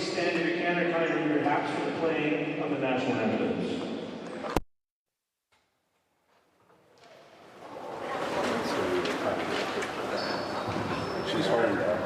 please stand if you can or kind of your hats for the playing of the national anthems. She's holding that.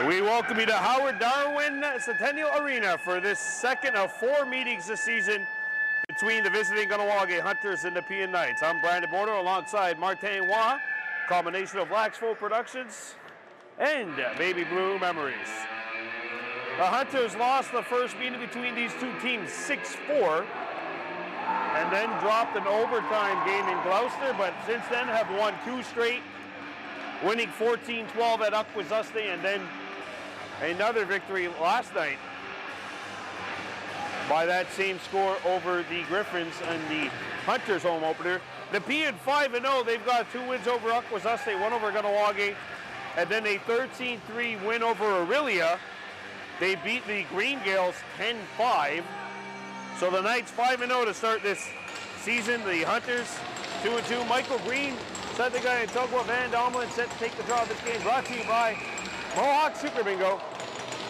We welcome you to Howard Darwin Centennial Arena for this second of 4 meetings this season between the visiting Kahnawake Hunters and Nepean Knights. I'm Brandon Border alongside Martin Waugh, combination of Laxfo Productions and Baby Blue Memories. The Hunters lost the first meeting between these two teams 6-4 and then dropped an overtime game in Gloucester, but since then have won 2 straight, winning 14-12 at Akwesasne and then another victory last night by that same score over the Griffins and the Hunters home opener. Nepean 5-0, they've got 2 wins over Akwesasne, 1 over Kahnawake, and then a 13-3 win over Aurelia. They beat the Green Gales 10-5. So the Knights 5-0 to start this season. The Hunters 2-2. Michael Green, set the guy in Tugwa. Van Domelen set to take the draw of this game. Brought to you by Mohawk Super Bingo.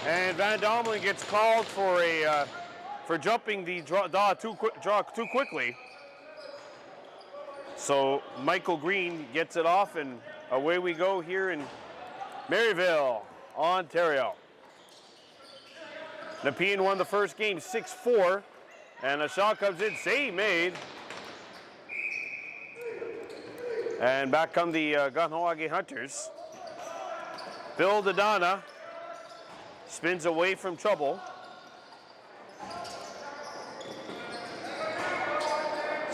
And Van Domelen gets called for jumping the draw too quickly. So Michael Green gets it off, and away we go here in Maryville, Ontario. Nepean won the first game 6-4, and a shot comes in, save made. And back come the Kahnawake Hunters. Bill Dodonna spins away from trouble.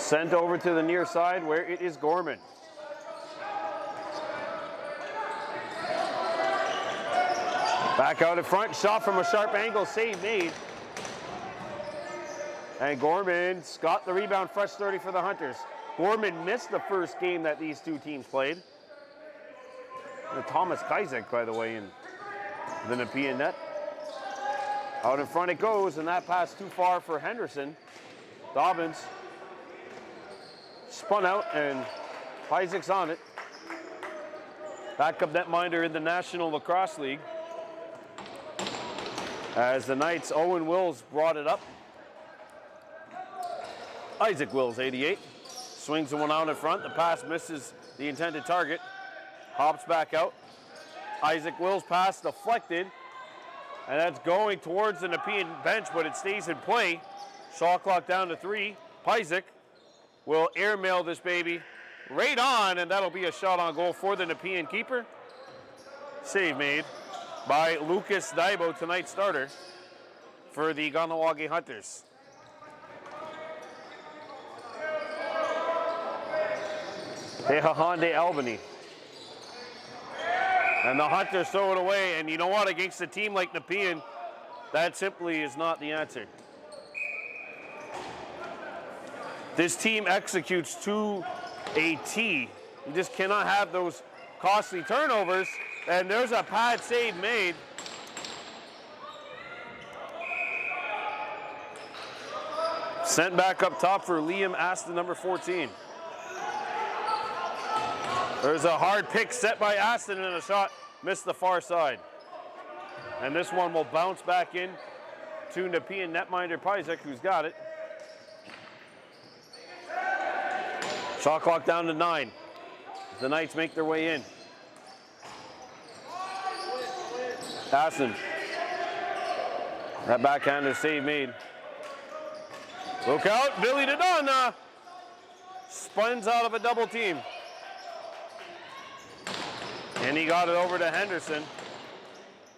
Sent over to the near side where it is Gorman. Back out in front, shot from a sharp angle, save made. And Gorman's got the rebound, fresh 30 for the Hunters. Gorman missed the first game that these two teams played. And Thomas Kaizek, by the way, in the Nepean net. Out in front it goes, and that pass too far for Henderson. Dobbins spun out, and Isaac's on it. Backup netminder in the National Lacrosse League. As the Knights, Owen Wills brought it up. Isaac Wills, 88. Swings the one out in front. The pass misses the intended target. Hops back out. Isaac Wills' pass deflected. And that's going towards the Nepean bench, but it stays in play. Shot clock down to 3. Isaac will airmail this baby right on, and that'll be a shot on goal for the Nepean keeper. Save made by Lucas Daibo, tonight's starter for the Kahnawake Hunters. Hyundai Albany. And the Hunters throw it away, and you know what? Against a team like Nepean, that simply is not the answer. This team executes to a T. You just cannot have those costly turnovers, and there's a pad save made. Sent back up top for Liam Aston, number 14. There's a hard pick set by Aston, and a shot missed the far side. And this one will bounce back in to Nepean netminder Pizek, who's got it. Shot clock down to 9. The Knights make their way in. Aston. That backhander save made. Look out, Billy Dodonna. Spins out of a double team. And he got it over to Henderson.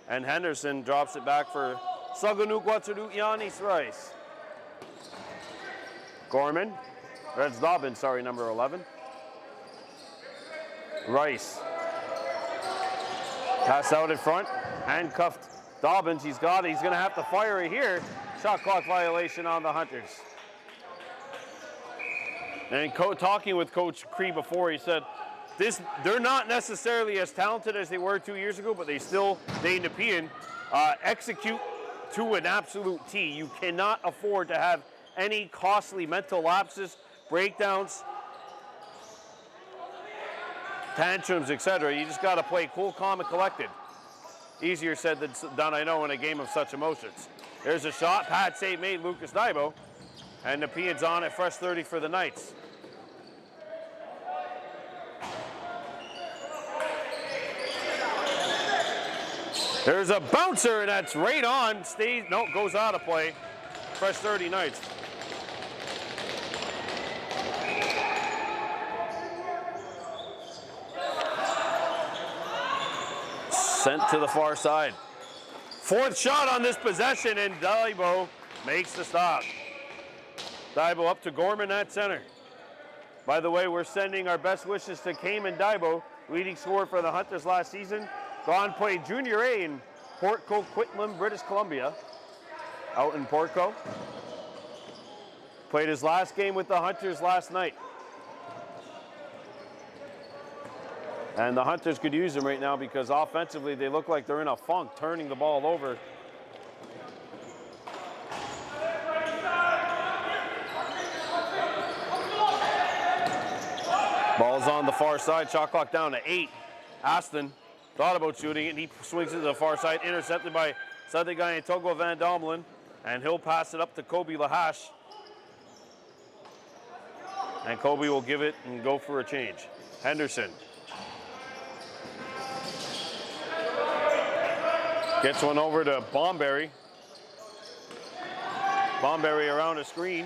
And Henderson drops it back for Saganuk Watsuru Yanis Rice. Gorman. That's Dobbins, sorry, number 11. Rice. Pass out in front. Handcuffed Dobbins. He's got it. He's going to have to fire it here. Shot clock violation on the Hunters. And talking with Coach Cree before, he said, they're not necessarily as talented as they were 2 years ago, but they Nepean execute to an absolute T. You cannot afford to have any costly mental lapses, breakdowns, tantrums, etc. You just got to play cool, calm, and collected. Easier said than done, I know, in a game of such emotions. There's a shot, pad save made, Lucas Daibo, and Nepean's on at fresh 30 for the Knights. There's a bouncer, and that's right on. Goes out of play. Fresh 30 Knights. Sent to the far side. Fourth shot on this possession, and Daibo makes the stop. Daibo up to Gorman at center. By the way, we're sending our best wishes to Cayman Daibo, leading scorer for the Hunters last season. Gone played Junior A in Port Coquitlam, British Columbia, out in Portco. Played his last game with the Hunters last night. And the Hunters could use him right now because offensively they look like they're in a funk, turning the ball over. Ball's on the far side, shot clock down to 8. Aston thought about shooting it, and he swings it to the far side, intercepted by Southern guy Togo Van Domelen, and he'll pass it up to Kobe Lahash. And Kobe will give it and go for a change. Henderson. Gets one over to Bomberry. Bomberry around a screen.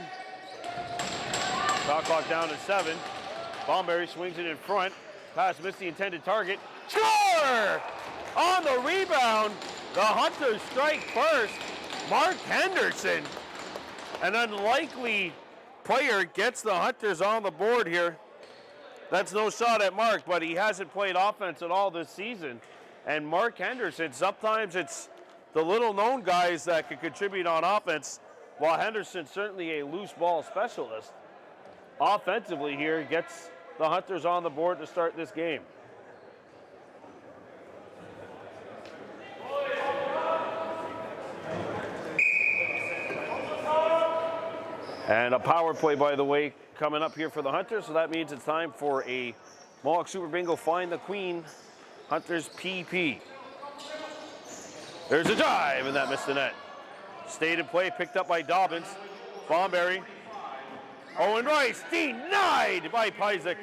Shot clock down to 7. Bomberry swings it in front. Pass missed the intended target. Score! On the rebound, the Hunters strike first. Mark Henderson. An unlikely player gets the Hunters on the board here. That's no shot at Mark, but he hasn't played offense at all this season. And Mark Henderson, sometimes it's the little-known guys that can contribute on offense, while Henderson's certainly a loose ball specialist. Offensively here, gets the Hunters on the board to start this game. And a power play, by the way, coming up here for the Hunters, so that means it's time for a Mohawk Super Bingo Find the Queen Hunters PP. There's a dive, and that missed the net. Stayed in play, picked up by Dobbins. Bomberry. Owen Rice, denied by Pyzik.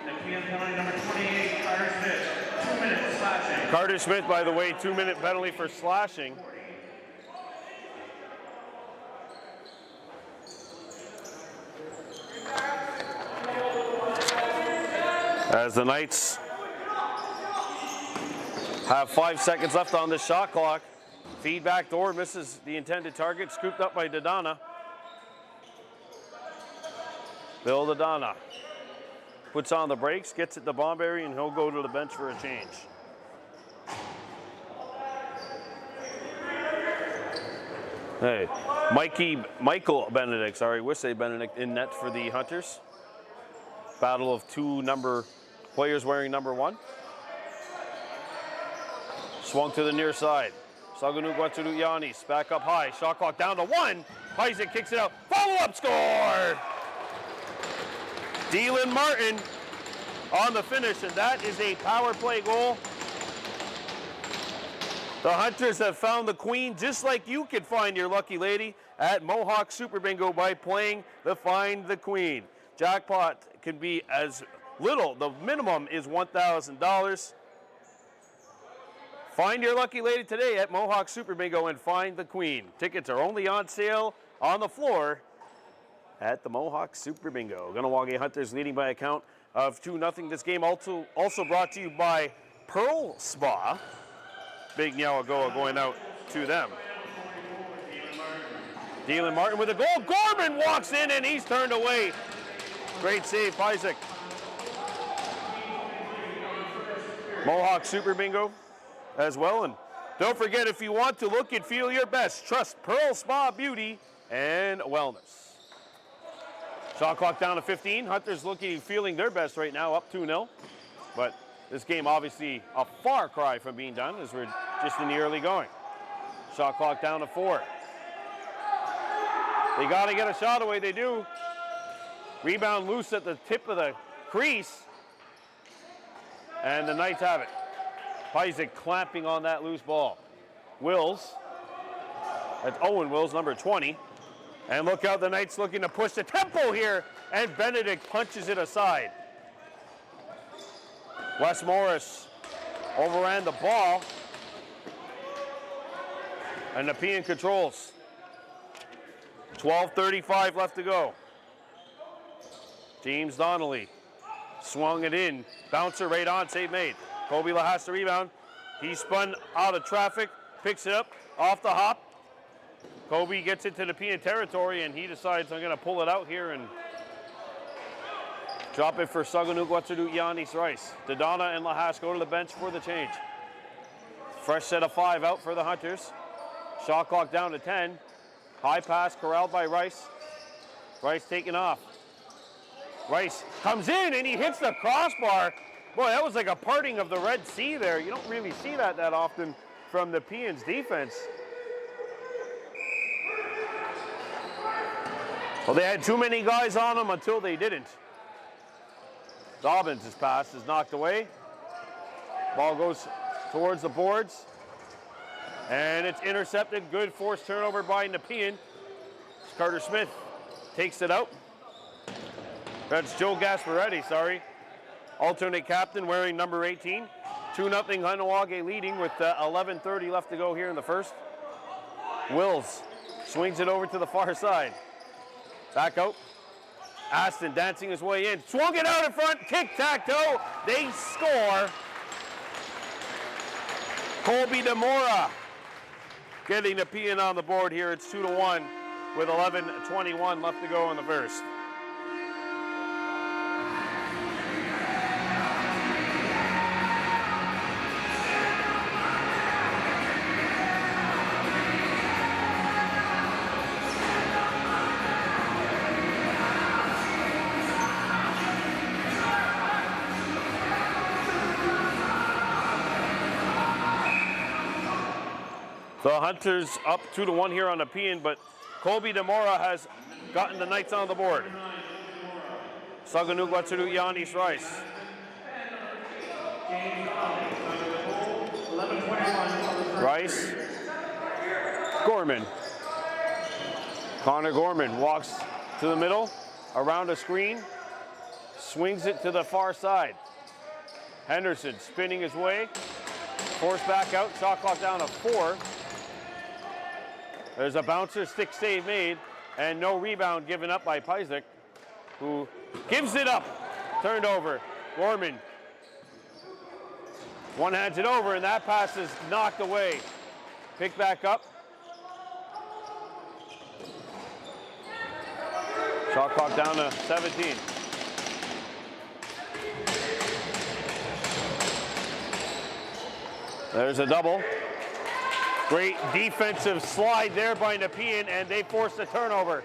Nepean penalty number 28, Carter Smith, 2 minutes slashing. Carter Smith, by the way, 2-minute penalty for slashing. As the Knights have 5 seconds left on the shot clock. Feedback door misses the intended target, scooped up by Dodonna. Bill Dodonna puts on the brakes, gets it to Bomberry, and he'll go to the bench for a change. Hey, Michael Benedict, Wissey Benedict in net for the Hunters. Battle of two players wearing number 1. Swung to the near side. Saganu Yanis back up high. Shot clock down to 1. Pyzik kicks it out. Follow-up score! Dylan Martin on the finish, and that is a power play goal. The Hunters have found the queen, just like you can find your lucky lady at Mohawk Super Bingo by playing the Find the Queen. Jackpot can be as little, the minimum is $1,000. Find your lucky lady today at Mohawk Super Bingo and find the queen. Tickets are only on sale on the floor at the Mohawk Super Bingo. Kahnawake Hunters leading by a count of 2-0. This game also brought to you by Pearl Spa. Big Nyawagoa going out to them. Dylan Martin with a goal. Gorman walks in and he's turned away. Great save, Pyzik. Mohawk Super Bingo as well. And don't forget, if you want to look and feel your best, trust Pearl Spa Beauty and Wellness. Shot clock down to 15. Hunters feeling their best right now, up 2-0. But this game obviously a far cry from being done as we're just in the early going. Shot clock down to 4. They got to get a shot away, they do. Rebound loose at the tip of the crease. And the Knights have it. Pyzik clamping on that loose ball. Wills. That's Owen Wills, number 20. And look out, the Knights looking to push the tempo here. And Benedict punches it aside. Wes Morris overran the ball. And Nepean controls. 12:35 left to go. James Donnelly swung it in. Bouncer right on, save made. Kobe has to rebound. He spun out of traffic, picks it up off the hop. Kobe gets into Nepean territory and he decides, I'm going to pull it out here and drop it for Saganuk Watsudut Yanis Rice. Dodonna and Lahas go to the bench for the change. Fresh set of 5 out for the Hunters. Shot clock down to 10. High pass corralled by Rice. Rice taking off. Rice comes in and he hits the crossbar. Boy, that was like a parting of the Red Sea there. You don't really see that often from the Nepean's defense. Well, they had too many guys on them until they didn't. Dobbins' pass is knocked away. Ball goes towards the boards. And it's intercepted. Good forced turnover by Nepean. Carter Smith takes it out. That's Joe Gasparetti, sorry. Alternate captain wearing number 18. 2-0 Kahnawake leading with 11:30 left to go here in the first. Wills swings it over to the far side. Back out. Aston dancing his way in. Swung it out in front. Tic-tac-toe. They score. Colby DeMora getting Nepean on the board here. It's 2-1. with 11:21 left to go in the first. The Hunters up 2-1 here on Nepean, but Colby Demora has gotten the Knights on the board. Saganuk Watsuru Yanis Rice. Rice. Gorman. Connor Gorman walks to the middle, around a screen, swings it to the far side. Henderson spinning his way, forced back out, shot clock down to 4. There's a bouncer, stick save made, and no rebound given up by Pyzik, who gives it up. Turned over. Gorman. One hands it over, and that pass is knocked away. Picked back up. Shot clock down to 17. There's a double. Great defensive slide there by Nepean, and they forced a turnover.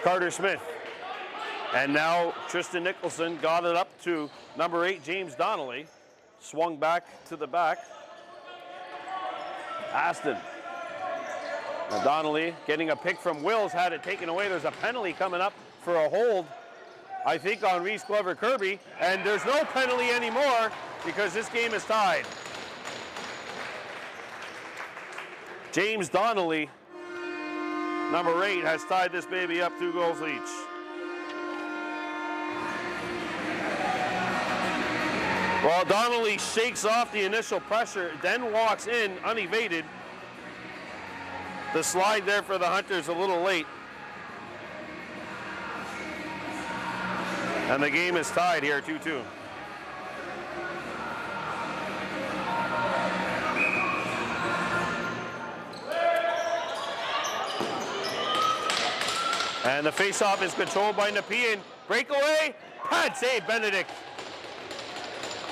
Carter Smith. And now Tristan Nicholson got it up to number 8, James Donnelly. Swung back to the back. Aston. Now Donnelly getting a pick from Wills, had it taken away. There's a penalty coming up for a hold, I think, on Reese Glover Kirby. And there's no penalty anymore because this game is tied. James Donnelly, number 8, has tied this baby up 2 goals each. Well, Donnelly shakes off the initial pressure, then walks in unevaded. The slide there for the Hunters a little late. And the game is tied here, 2-2. And the faceoff is controlled by Nepean. Breakaway, pad save, Benedict.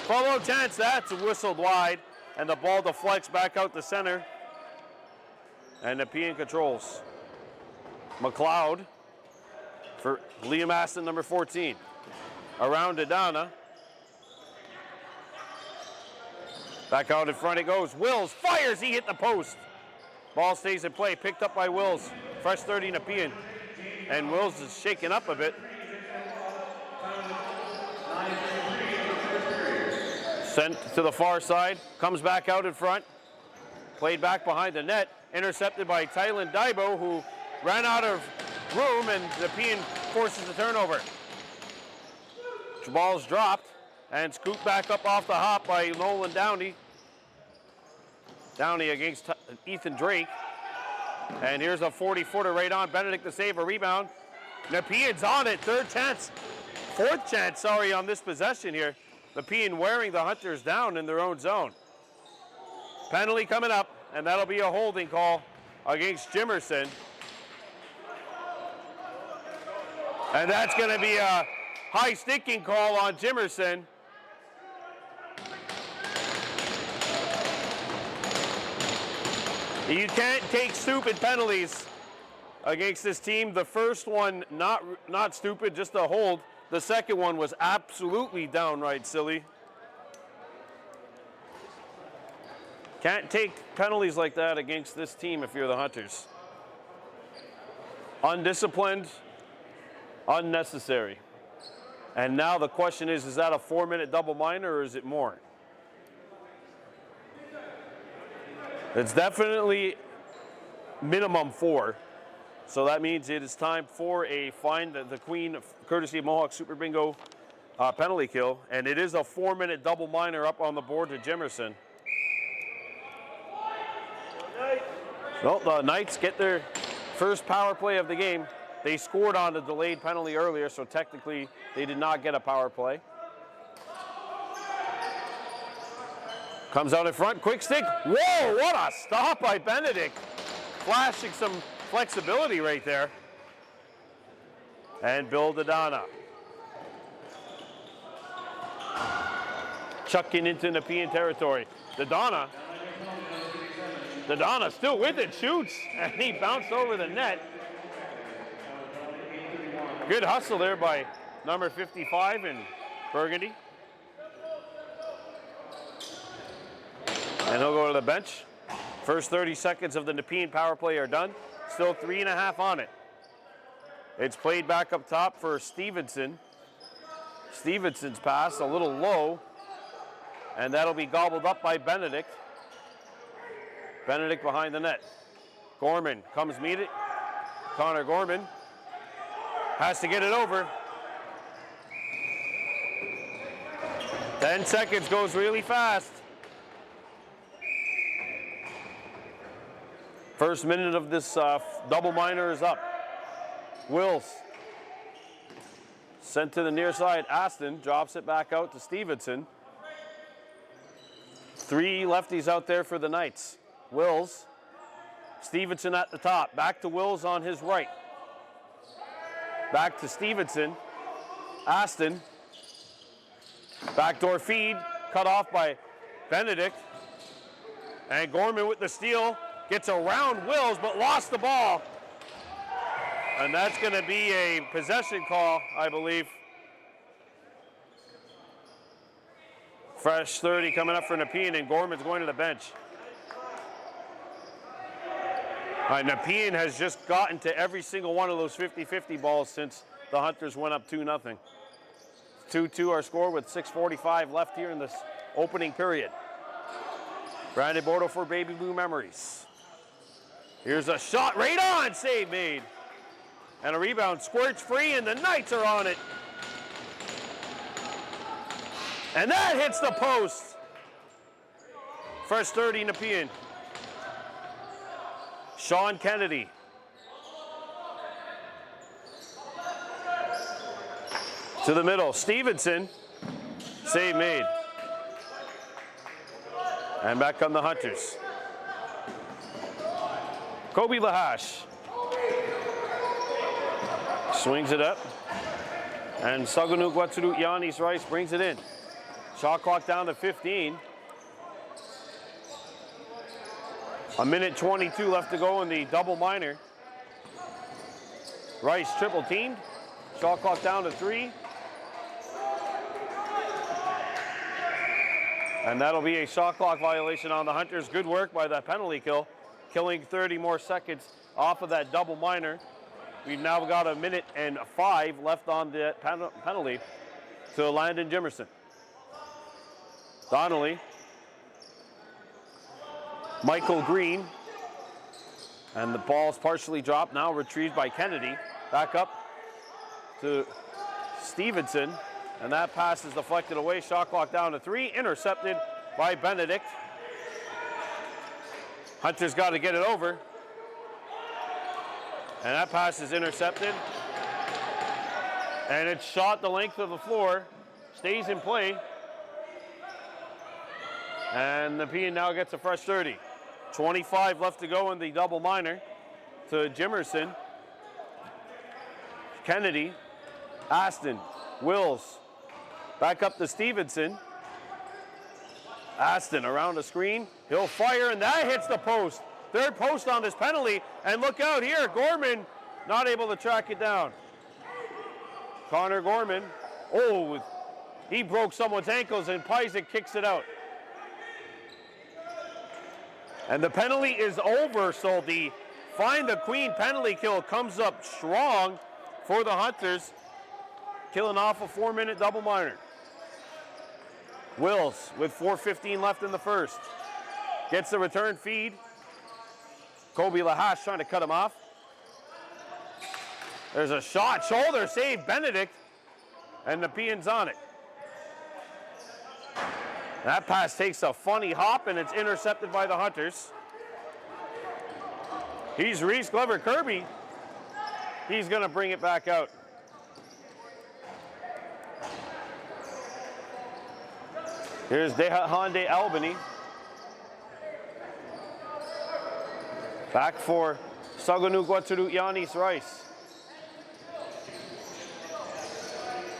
Follow chance, that's whistled wide, and the ball deflects back out the center. And Nepean controls. McLeod for Liam Aston, number 14. Around to Donna. Back out in front it goes. Wills fires, he hit the post. Ball stays in play, picked up by Wills. Fresh 30 Nepean. And Wills is shaken up a bit. Sent to the far side, comes back out in front. Played back behind the net, intercepted by Tylen Daibo, who ran out of room, and Nepean forces the turnover. The ball's dropped and scooped back up off the hop by Nolan Downey. Downey against Ethan Drake. And here's a 40-footer right on Benedict to save a rebound. Nepean's on it, fourth chance, on this possession here. Nepean wearing the Hunters down in their own zone. Penalty coming up, and that'll be a holding call against Jimerson. And that's going to be a high sticking call on Jimerson. You can't take stupid penalties against this team. The first one, not stupid, just a hold. The second one was absolutely downright silly. Can't take penalties like that against this team if you're the Hunters. Undisciplined, unnecessary. And now the question is that a 4-minute double minor or is it more? It's definitely minimum 4. So that means it is time for a find the Queen, courtesy of Mohawk Super Bingo penalty kill. And it is a 4-minute double minor up on the board to Jimerson. Well, the Knights get their first power play of the game. They scored on a delayed penalty earlier, so technically they did not get a power play. Comes out in front, quick stick. Whoa, what a stop by Benedict. flashing some flexibility right there. And Bill Dodonna. Chucking into Nepean territory. Dodonna still with it, shoots, and he bounced over the net. Good hustle there by number 55 in Burgundy. And he'll go to the bench. First 30 seconds of the Nepean power play are done. Still 3.5 on it. It's played back up top for Stevenson. Stevenson's pass a little low, and that'll be gobbled up by Benedict. Benedict behind the net. Gorman comes meet it. Connor Gorman has to get it over. 10 seconds goes really fast. First minute of this double minor is up. Wills sent to the near side. Aston drops it back out to Stevenson. 3 lefties out there for the Knights. Wills, Stevenson at the top. Back to Wills on his right. Back to Stevenson. Aston. Backdoor feed, cut off by Benedict. And Gorman with the steal. Gets around Wills, but lost the ball. And that's going to be a possession call, I believe. Fresh 30 coming up for Nepean, and Gorman's going to the bench. Nepean has just gotten to every single one of those 50-50 balls since the Hunters went up 2-0. 2-2 our score with 6:45 left here in this opening period. Brandon Bordeaux for Baby Blue Memories. Here's a shot right on, save made. And a rebound squirts free, and the Knights are on it. And that hits the post. First 30 Nepean. Sean Kennedy. To the middle, Stevenson. Save made. And back come the Hunters. Kobe Lahash. Swings it up. And Sagunuk Watsuru Yanis Rice brings it in. Shot clock down to 15. A minute 22 left to go in the double minor. Rice triple teamed. Shot clock down to 3. And that'll be a shot clock violation on the Hunters. Good work by that penalty kill, killing 30 more seconds off of that double minor. We've now got a minute and 5 left on the penalty to Landon Jimerson. Donnelly. Michael Green. And the ball's partially dropped, now retrieved by Kennedy. Back up to Stevenson. And that pass is deflected away. Shot clock down to 3. Intercepted by Benedict. Hunter's got to get it over. And that pass is intercepted. And it's shot the length of the floor. Stays in play. And Nepean now gets a fresh 30. 25 left to go in the double minor to Jimerson. Kennedy. Aston. Wills. Back up to Stevenson. Aston around the screen. He'll fire, and that hits the post. Third post on this penalty. And look out here. Gorman not able to track it down. Connor Gorman. Oh, he broke someone's ankles, and Pyzik kicks it out. And the penalty is over, so the Find the Queen penalty kill comes up strong for the Hunters, killing off a 4-minute double minor. Wills with 4:15 left in the first. Gets the return feed. Kobe Lahash trying to cut him off. There's a shot, shoulder save, Benedict, and Nepean's on it. That pass takes a funny hop, and it's intercepted by the Hunters. He's Reese Glover Kirby. He's going to bring it back out. Here's Dehande Albany. Back for Saganu Guaturu Yanis Rice.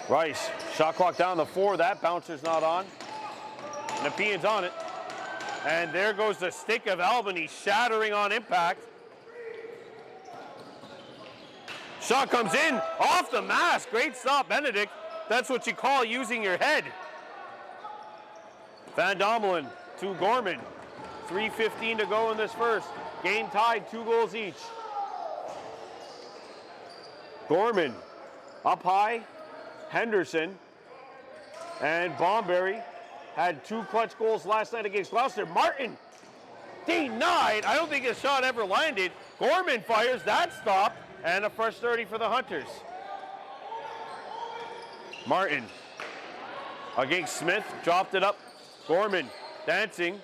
Rice, shot clock down to 4. That bouncer's not on. Nepean's on it. And there goes the stick of Albany, shattering on impact. Shot comes in, off the mask. Great stop, Benedict. That's what you call using your head. Van Dommelen to Gorman. 3:15 to go in this first. Game tied, 2 goals each. Gorman up high. Henderson and Bomberry had 2 clutch goals last night against Gloucester. Martin denied. I don't think his shot ever landed. Gorman fires, that stop, and a fresh 30 for the Hunters. Martin against Smith, dropped it up. Gorman dancing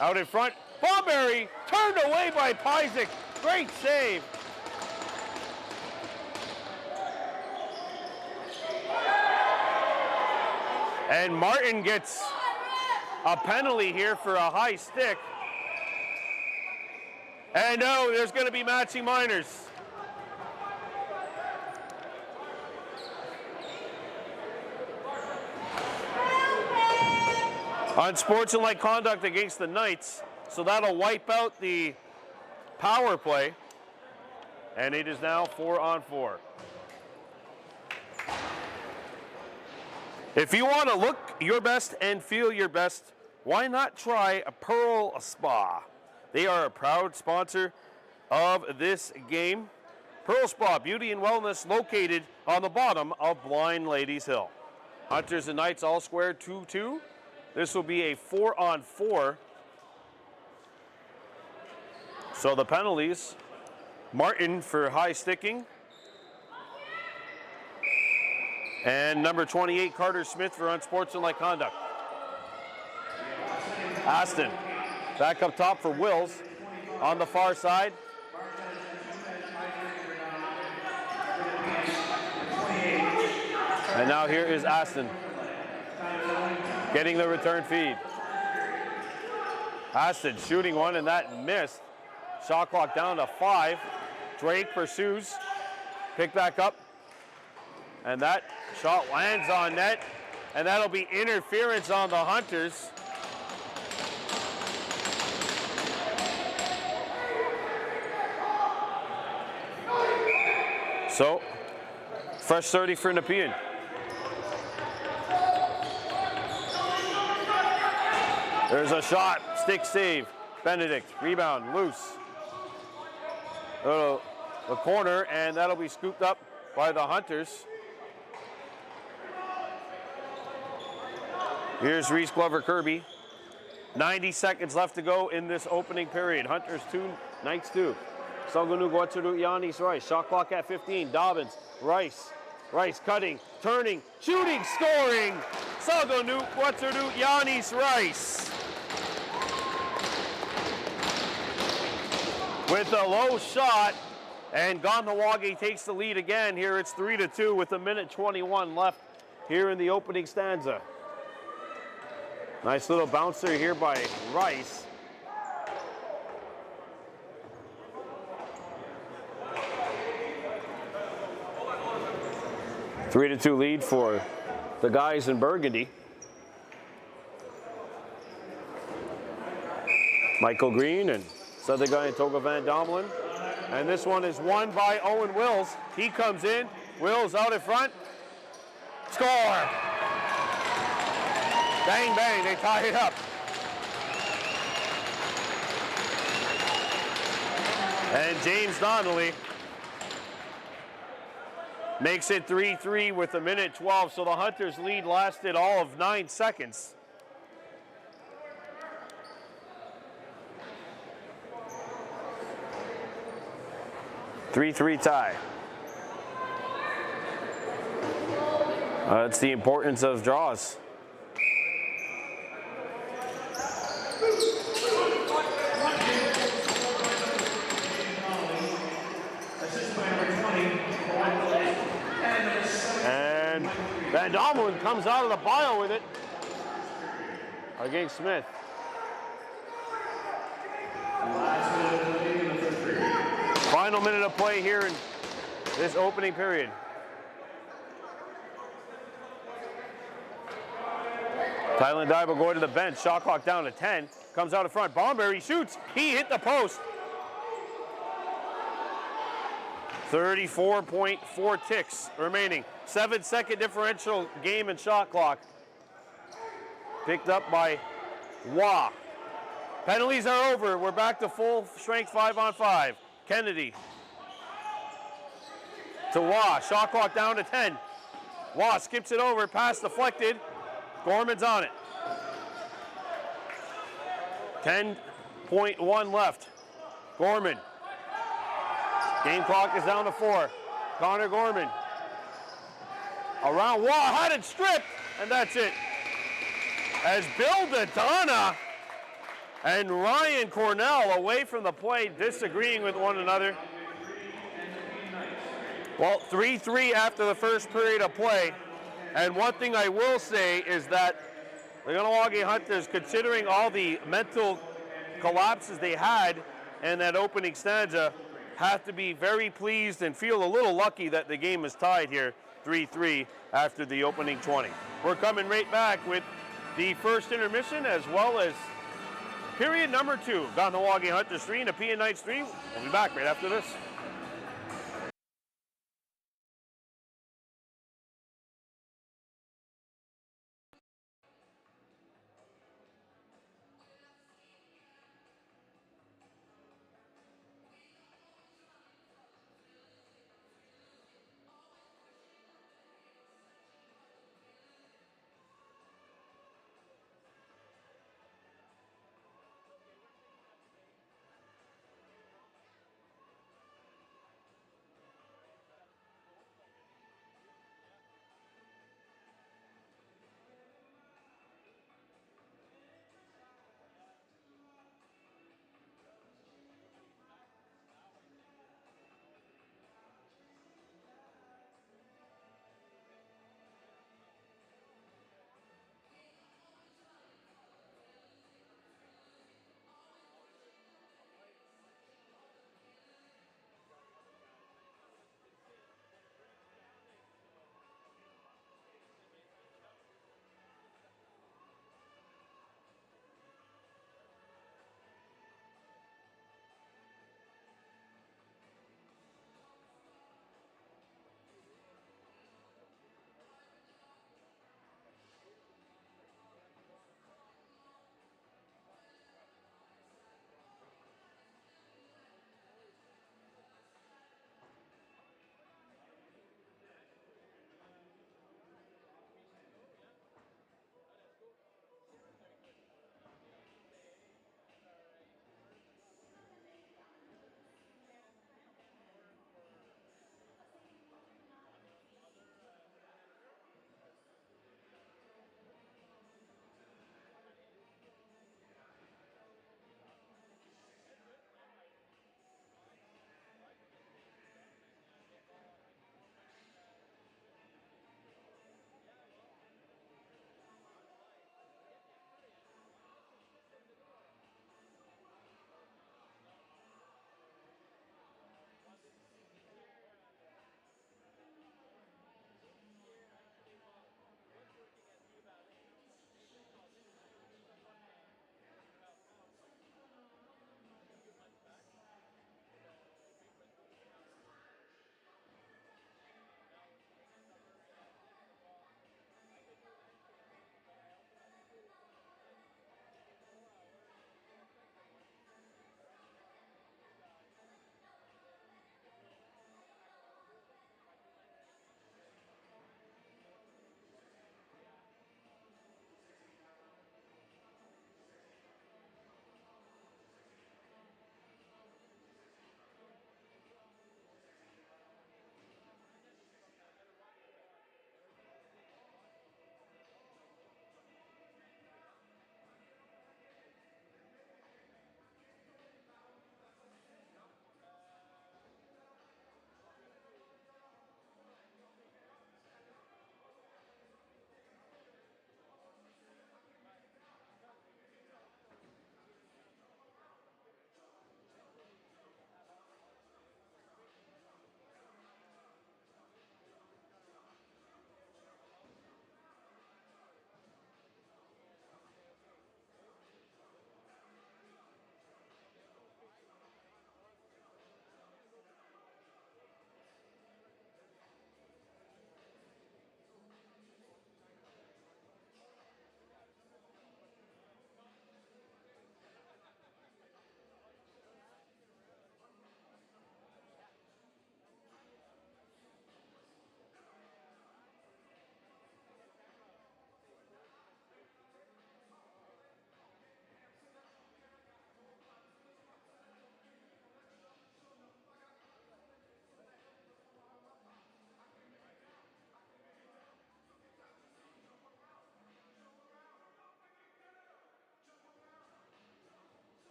out in front. Bomberry turned away by Pyzik. Great save. And Martin gets a penalty here for a high stick. And no, there's going to be matching minors. Unsportsmanlike conduct against the Knights. So that'll wipe out the power play. And it is now 4-on-4. If you want to look your best and feel your best, why not try a Pearl Spa? They are a proud sponsor of this game. Pearl Spa, beauty and wellness, located on the bottom of Blind Ladies Hill. Hunters and Knights all square 2-2. This will be a 4-on-4. So the penalties, Martin for high sticking. And number 28, Carter Smith for unsportsmanlike conduct. Aston back up top for Wills on the far side. And now here is Aston getting the return feed. Aston shooting one, and that missed. Shot clock down to 5. Drake pursues. Pick back up. And that shot lands on net. And that'll be interference on the Hunters. So, fresh 30 for Nepean. There's a shot, stick save. Benedict, rebound, loose. The corner, and that'll be scooped up by the Hunters. Here's Reese Glover Kirby. 90 seconds left to go in this opening period. Hunters 2, Knights 2. Saganu Guaturu Yanis Rice. Shot clock at 15. Dobbins, Rice. Rice cutting, turning, shooting, scoring. Saganu Guaturu Yanis Rice. With a low shot, and Kahnawake takes the lead again. Here it's 3-2 with 1:21 left here in the opening stanza. Nice little bouncer here by Rice. A 3-2 lead for the guys in Burgundy. Michael Green and Southern guy in Toga Van Dommelen. And this one is won by Owen Wills. He comes in. Wills out in front. Score! Bang, bang, they tie it up. And James Donnelly makes it 3-3 with 1:12. So the Hunters' lead lasted all of 9 seconds. Three tie. That's the importance of draws. And Van Dommelen comes out of the bio with it against Smith. Final minute of play here in this opening period. Tylen Daiba going to the bench. Shot clock down to 10. Comes out in front. Bomberry shoots. He hit the post. 34.4 ticks remaining. 7-second differential game and shot clock. Picked up by Wah. Penalties are over. We're back to full strength 5-on-5. Kennedy to Wah. Shot clock down to 10. Wah skips it over. Pass deflected. Gorman's on it. 10.1 left. Gorman. Game clock is down to 4. Connor Gorman. Around Wah, had it stripped, and that's it. As Bill Dadonna and Ryan Cornell away from the plate, disagreeing with one another. Well, 3-3 after the first period of play. And one thing I will say is that the Kahnawake Hunters, considering all the mental collapses they had in that opening stanza, have to be very pleased and feel a little lucky that the game is tied here 3-3 after the opening 20. We're coming right back with the first intermission as well as period number 2. Kahnawake Hunters 3, Nepean Knights 3. We'll be back right after this.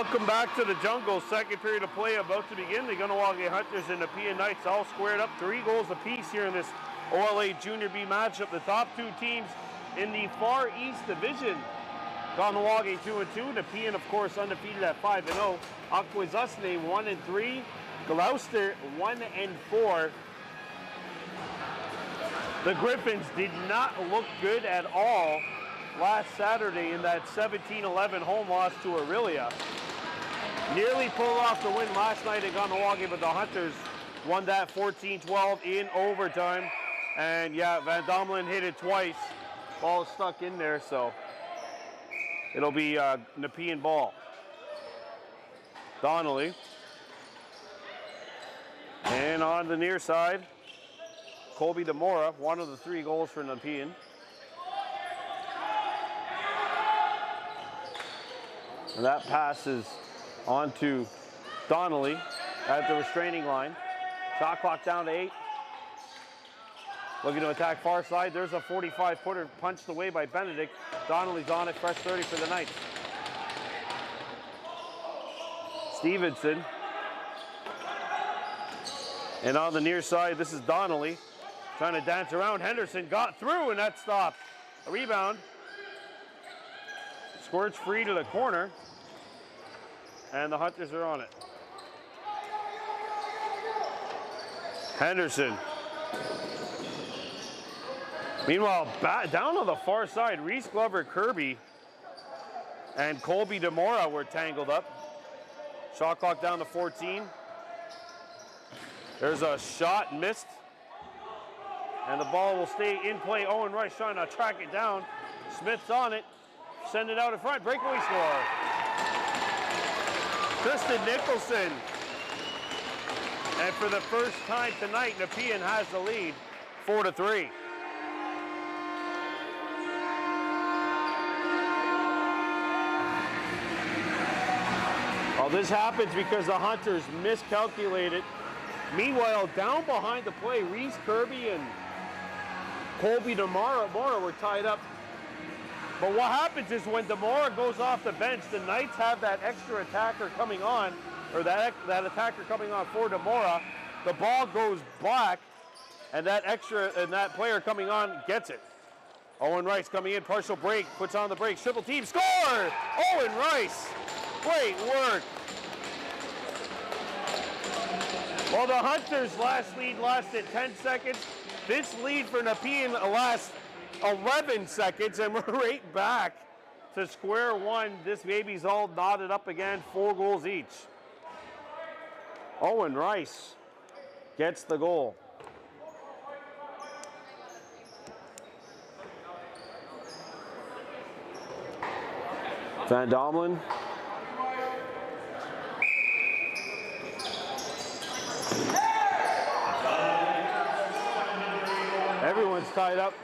Welcome back to the jungle. Second period of play about to begin. The Kahnawake Hunters and the Nepean Knights all squared up 3 goals apiece here in this OLA Junior B matchup. The top 2 teams in the Far East Division. Kahnawake 2-2. Nepean, of course, undefeated at 5-0. Akwesasne 1-3. Gloucester 1-4. The Griffins did not look good at all last Saturday in that 17-11 home loss to Aurelia. Nearly pulled off the win last night at Kahnawake, but the Hunters won that 14-12 in overtime. And yeah, Van Domelen hit it twice. Ball stuck in there, so it'll be Nepean ball. Donnelly. And on the near side, Colby DeMora, one of the 3 goals for Nepean. And that passes on to Donnelly at the restraining line. Shot clock down to 8. Looking to attack far side. There's a 45-footer punched away by Benedict. Donnelly's on it, fresh 30 for the Knights. Stevenson. And on the near side, this is Donnelly trying to dance around. Henderson got through, and that stopped. A rebound. Squirts free to the corner. And the Hunters are on it. Henderson. Meanwhile, down on the far side, Reese Glover Kirby and Colby DeMora were tangled up. Shot clock down to 14. There's a shot missed. And the ball will stay in play. Owen Rice trying to track it down. Smith's on it. Send it out in front. Breakaway score. Tristan Nicholson. And for the first time tonight, Nepean has the lead, 4-3. Well, this happens because the Hunters miscalculated. Meanwhile, down behind the play, Reese Kirby and Colby DeMora were tied up. But what happens is when DeMora goes off the bench, the Knights have that extra attacker coming on, or that attacker coming on for DeMora. The ball goes back, and that player coming on gets it. Owen Rice coming in, partial break, puts on the break, triple team, score! Owen Rice, great work. Well, the Hunters' last lead lasted 10 seconds. This lead for Nepean lasts 11 seconds, and we're right back to square one. This baby's all knotted up again, 4 goals each. Owen Rice gets the goal. Van Domelen. Everyone's tied up.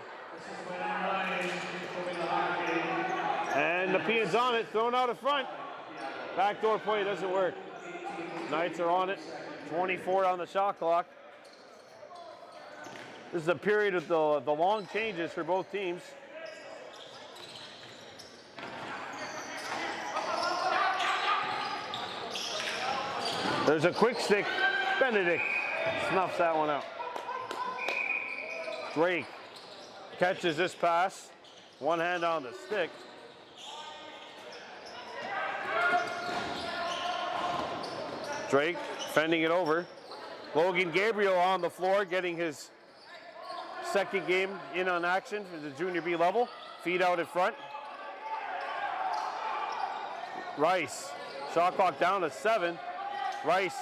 And Nepean's on it, thrown out in front. Backdoor play doesn't work. Knights are on it, 24 on the shot clock. This is a period of the long changes for both teams. There's a quick stick. Benedict snuffs that one out. Drake catches this pass. One hand on the stick. Drake fending it over. Logan Gabriel on the floor, getting his second game in on action for the Junior B level. Feed out in front. Rice, shot clock down to 7. Rice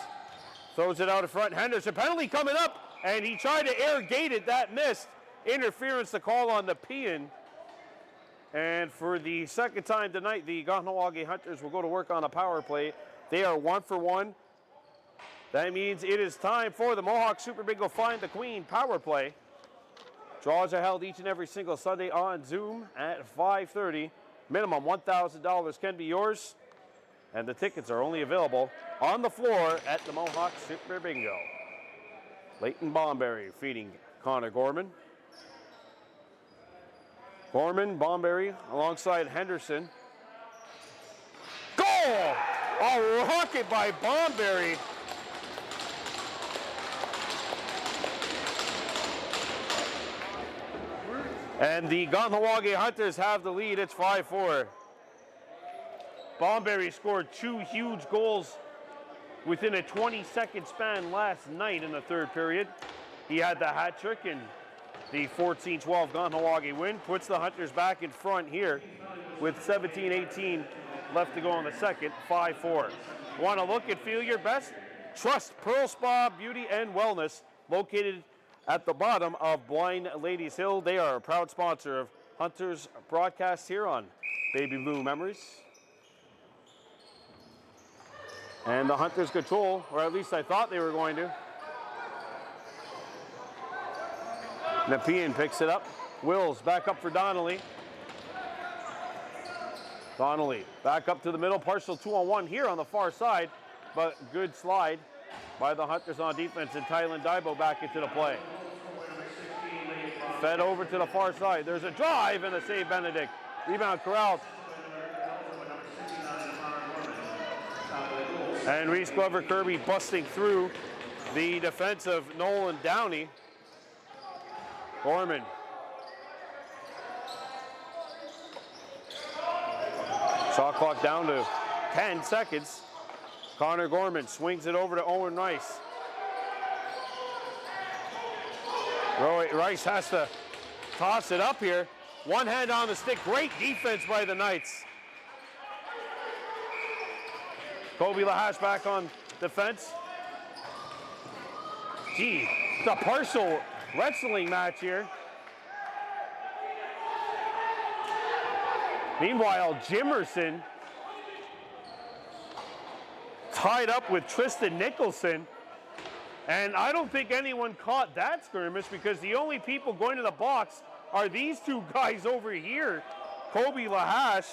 throws it out in front. Henderson, penalty coming up, and he tried to air gate it, that missed. Interference to call on Nepean. And for the second time tonight, the Kahnawake Hunters will go to work on a power play. They are 1 for 1. That means it is time for the Mohawk Super Bingo Find the Queen power play. Draws are held each and every single Sunday on Zoom at 5:30. Minimum $1,000 can be yours. And the tickets are only available on the floor at the Mohawk Super Bingo. Leighton Bomberry feeding Connor Gorman. Gorman, Bomberry alongside Henderson. Goal! A rocket by Bomberry. And the Kahnawake Hunters have the lead. It's 5-4. Bomberry scored 2 huge goals within a 20-second span last night in the third period. He had the hat trick and the 14-12 Kahnawake win puts the Hunters back in front here with 17-18 left to go in the second, 5-4. Want to look and feel your best? Trust Pearl Spa Beauty and Wellness, located at the bottom of Blind Ladies Hill. They are a proud sponsor of Hunters broadcast here on Baby Blue Memories. And the Hunters control, or at least I thought they were going to. Nepean picks it up. Wills back up for Donnelly. Donnelly back up to the middle, partial 2-on-1 here on the far side, but good slide by the Hunters on defense, and Tylen Daibo back into the play. Fed over to the far side. There's a drive and a save, Benedict. Rebound corralled. And Reese Glover Kirby busting through the defense of Nolan Downey. Gorman. Shot clock down to 10 seconds. Connor Gorman swings it over to Owen Rice. Rice has to toss it up here. One hand on the stick. Great defense by the Knights. Kobe Lahash back on defense. Gee, it's a partial wrestling match here. Meanwhile, Jimerson tied up with Tristan Nicholson. And I don't think anyone caught that skirmish because the only people going to the box are these two guys over here, Kobe Lahash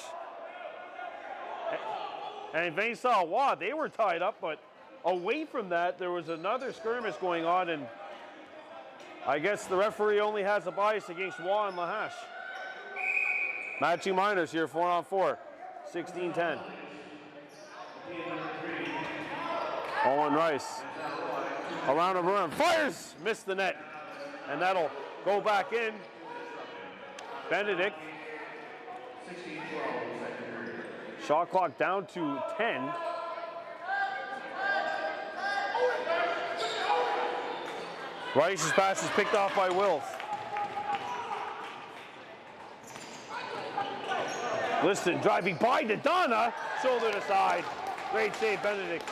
and Vincent Waugh. They were tied up, but away from that, there was another skirmish going on, and I guess the referee only has a bias against Waugh and Lahash. Matching minors here, 4-on-4, 16-10. Owen Rice. Around the rim, fires, missed the net. And that'll go back in. Benedict. Shot clock down to 10. Rice's pass is picked off by Wills. Liston driving by to Donna, shoulder to side. Great save, Benedict.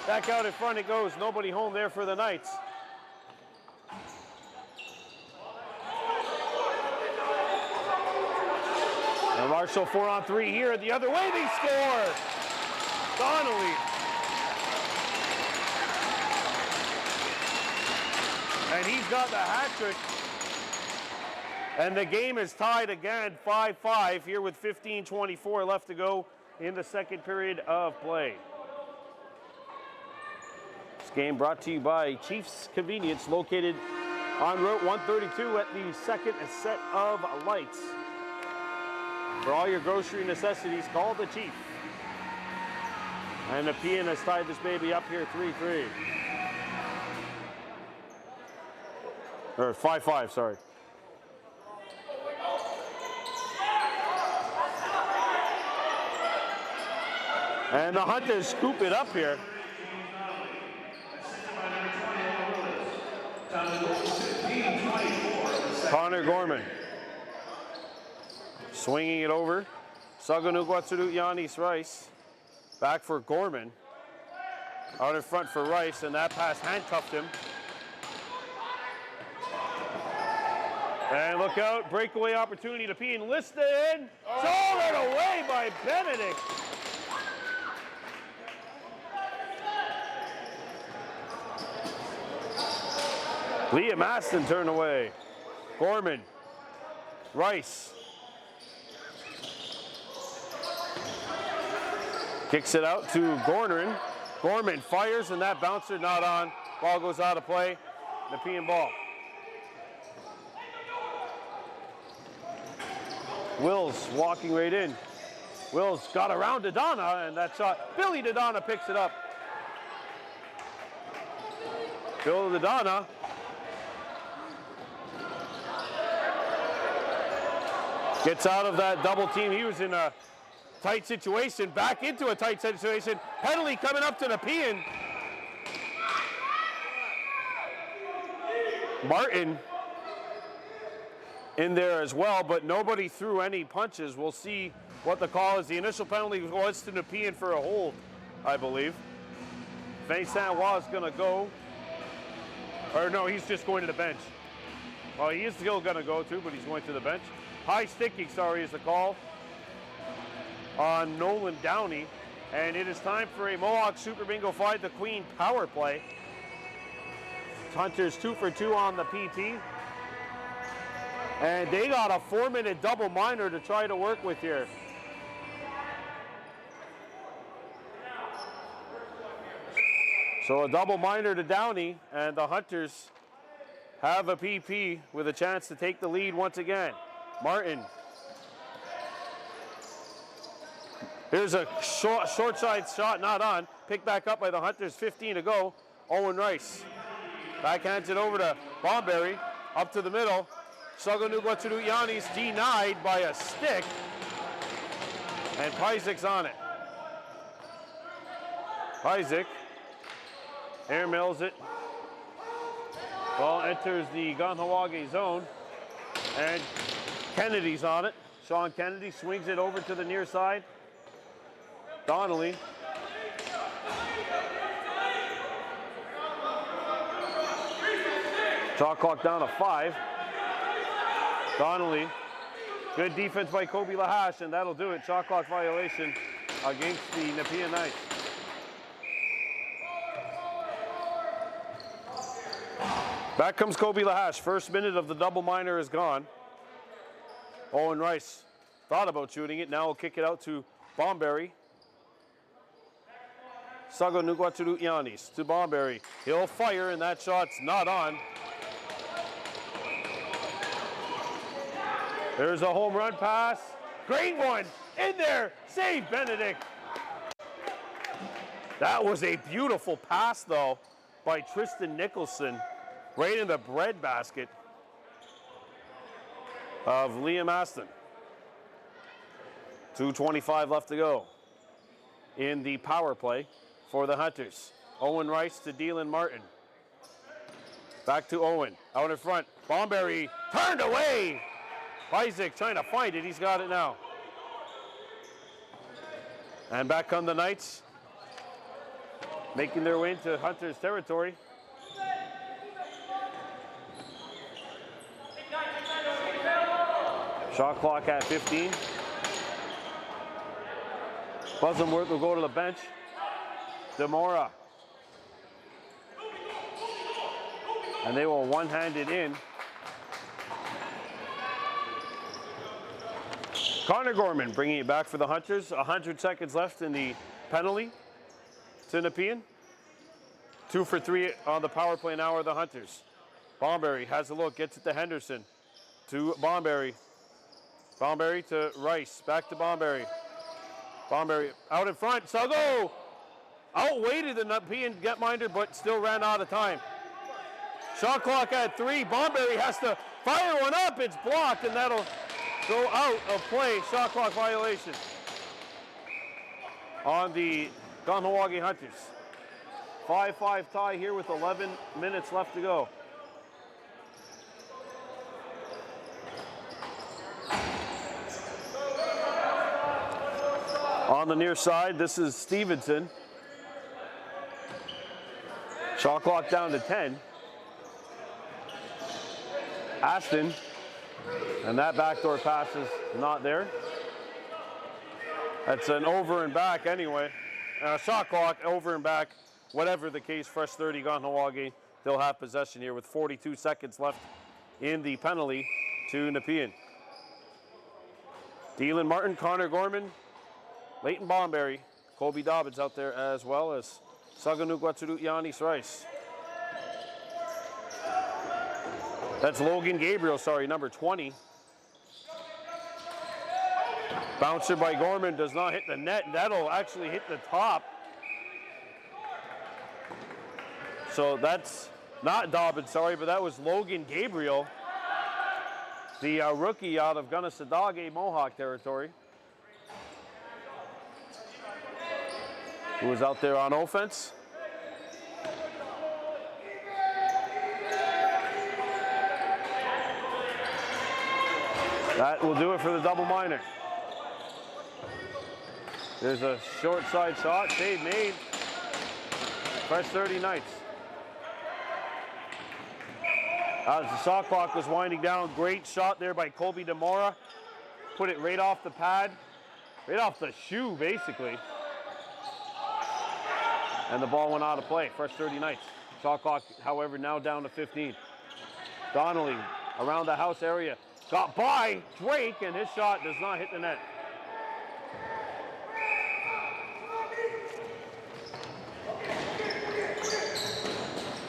Back out in front it goes. Nobody home there for the Knights. And Marshall 4-on-3 here. The other way they score. Donnelly. And he's got the hat trick. And the game is tied again, 5-5 here with 15:24 left to go in the second period of play. Game brought to you by Chiefs Convenience, located on Route 132 at the second set of lights. For all your grocery necessities, call the Chief. And Nepean has tied this baby up here, 3-3. Or 5-5, sorry. And the Hunters scoop it up here. Connor Gorman swinging it over. Saganugwatsuru Yanis Rice back for Gorman. Out in front for Rice, and that pass handcuffed him. And look out, breakaway opportunity to Nepean. Liston, stolen away by Benedict. Liam Aston turned away. Gorman, Rice. Kicks it out to Gorman. Gorman fires, and that bouncer not on. Ball goes out of play. Nepean ball. Wills walking right in. Wills got around Dodonna, and that shot, Billy Dodonna picks it up. Bill Dodonna. Gets out of that double team. He was in a tight situation, back into a tight situation. Penalty coming up to Nepean. Martin in there as well, but nobody threw any punches. We'll see what the call is. The initial penalty was to Nepean for a hold, I believe. Vincent was going to go. Or no, he's just going to the bench. Well, he is still going to go too, but he's going to the bench. High sticking, sorry, is the call on Nolan Downey. And it is time for a Mohawk Super Bingo Find the Queen power play. Hunters 2 for 2 on the PT. And they got a 4-minute double minor to try to work with here. So a double minor to Downey, and the Hunters have a PP with a chance to take the lead once again. Martin. Here's a short side shot, not on. Picked back up by the Hunters, 15 to go. Owen Rice. Backhands it over to Bomberry, up to the middle. Saganugwatsudu-Yanis denied by a stick. And Pizik's on it. Pizik air mills it. Ball enters the Kahnawake zone. And Kennedy's on it. Sean Kennedy swings it over to the near side. Donnelly. Shot clock down to 5. Donnelly. Good defense by Kobe Lahash, and that'll do it. Shot clock violation against the Nepean Knights. Back comes Kobe Lahash. First minute of the double minor is gone. Owen Rice thought about shooting it. Now he'll kick it out to Bomberry. Saganugwatsudu-Yanis to Bomberry. He'll fire, and that shot's not on. There's a home run pass. Great one. In there. Save Benedict. That was a beautiful pass, though, by Tristan Nicholson. Right in the breadbasket of Liam Aston. 2:25 left to go in the power play for the Hunters. Owen Rice to Dylan Martin. Back to Owen. Out in front. Bomberry turned away. Isaac trying to find it. He's got it now. And back come the Knights. Making their way into Hunters territory. Shot clock at 15. Buzzumworth will go to the bench. Demora. And they will one-hand it in. Connor Gorman bringing it back for the Hunters. 100 seconds left in the penalty to Nepean. 2 for 3 on the power play now are the Hunters. Bomberry has a look, gets it to Henderson. To Bomberry. Bomberry to Rice. Back to Bomberry. Bomberry out in front. Sago outweighted the Nepean Getminder, but still ran out of time. Shot clock at 3. Bomberry has to fire one up. It's blocked, and that'll go out of play. Shot clock violation on the Kahnawake Hunters. 5-5 tie here with 11 minutes left to go. On the near side, this is Stevenson. Shot clock down to 10. Aston, and that backdoor pass is not there. That's an over and back anyway. Shot clock, over and back. Whatever the case, fresh 30 Kahnawake. They'll have possession here with 42 seconds left in the penalty to Nepean. Dylan Martin, Connor Gorman, Leighton Bomberry, Colby Dobbins out there as well as Saganugwatsudu-Yanis Rice. That's Logan Gabriel, sorry, number 20. Bouncer by Gorman does not hit the net. That'll actually hit the top. So that's not Dobbins, sorry, but that was Logan Gabriel, the rookie out of Kahnawake Mohawk territory, who was out there on offense. That will do it for the double minor. There's a short side shot, save made. Fresh 30 Knights. As the shot clock was winding down, great shot there by Colby DeMora. Put it right off the pad, right off the shoe, basically. And the ball went out of play. Fresh 30 Knights. Shot clock, however, now down to 15. Donnelly around the house area. Got by Drake, and his shot does not hit the net.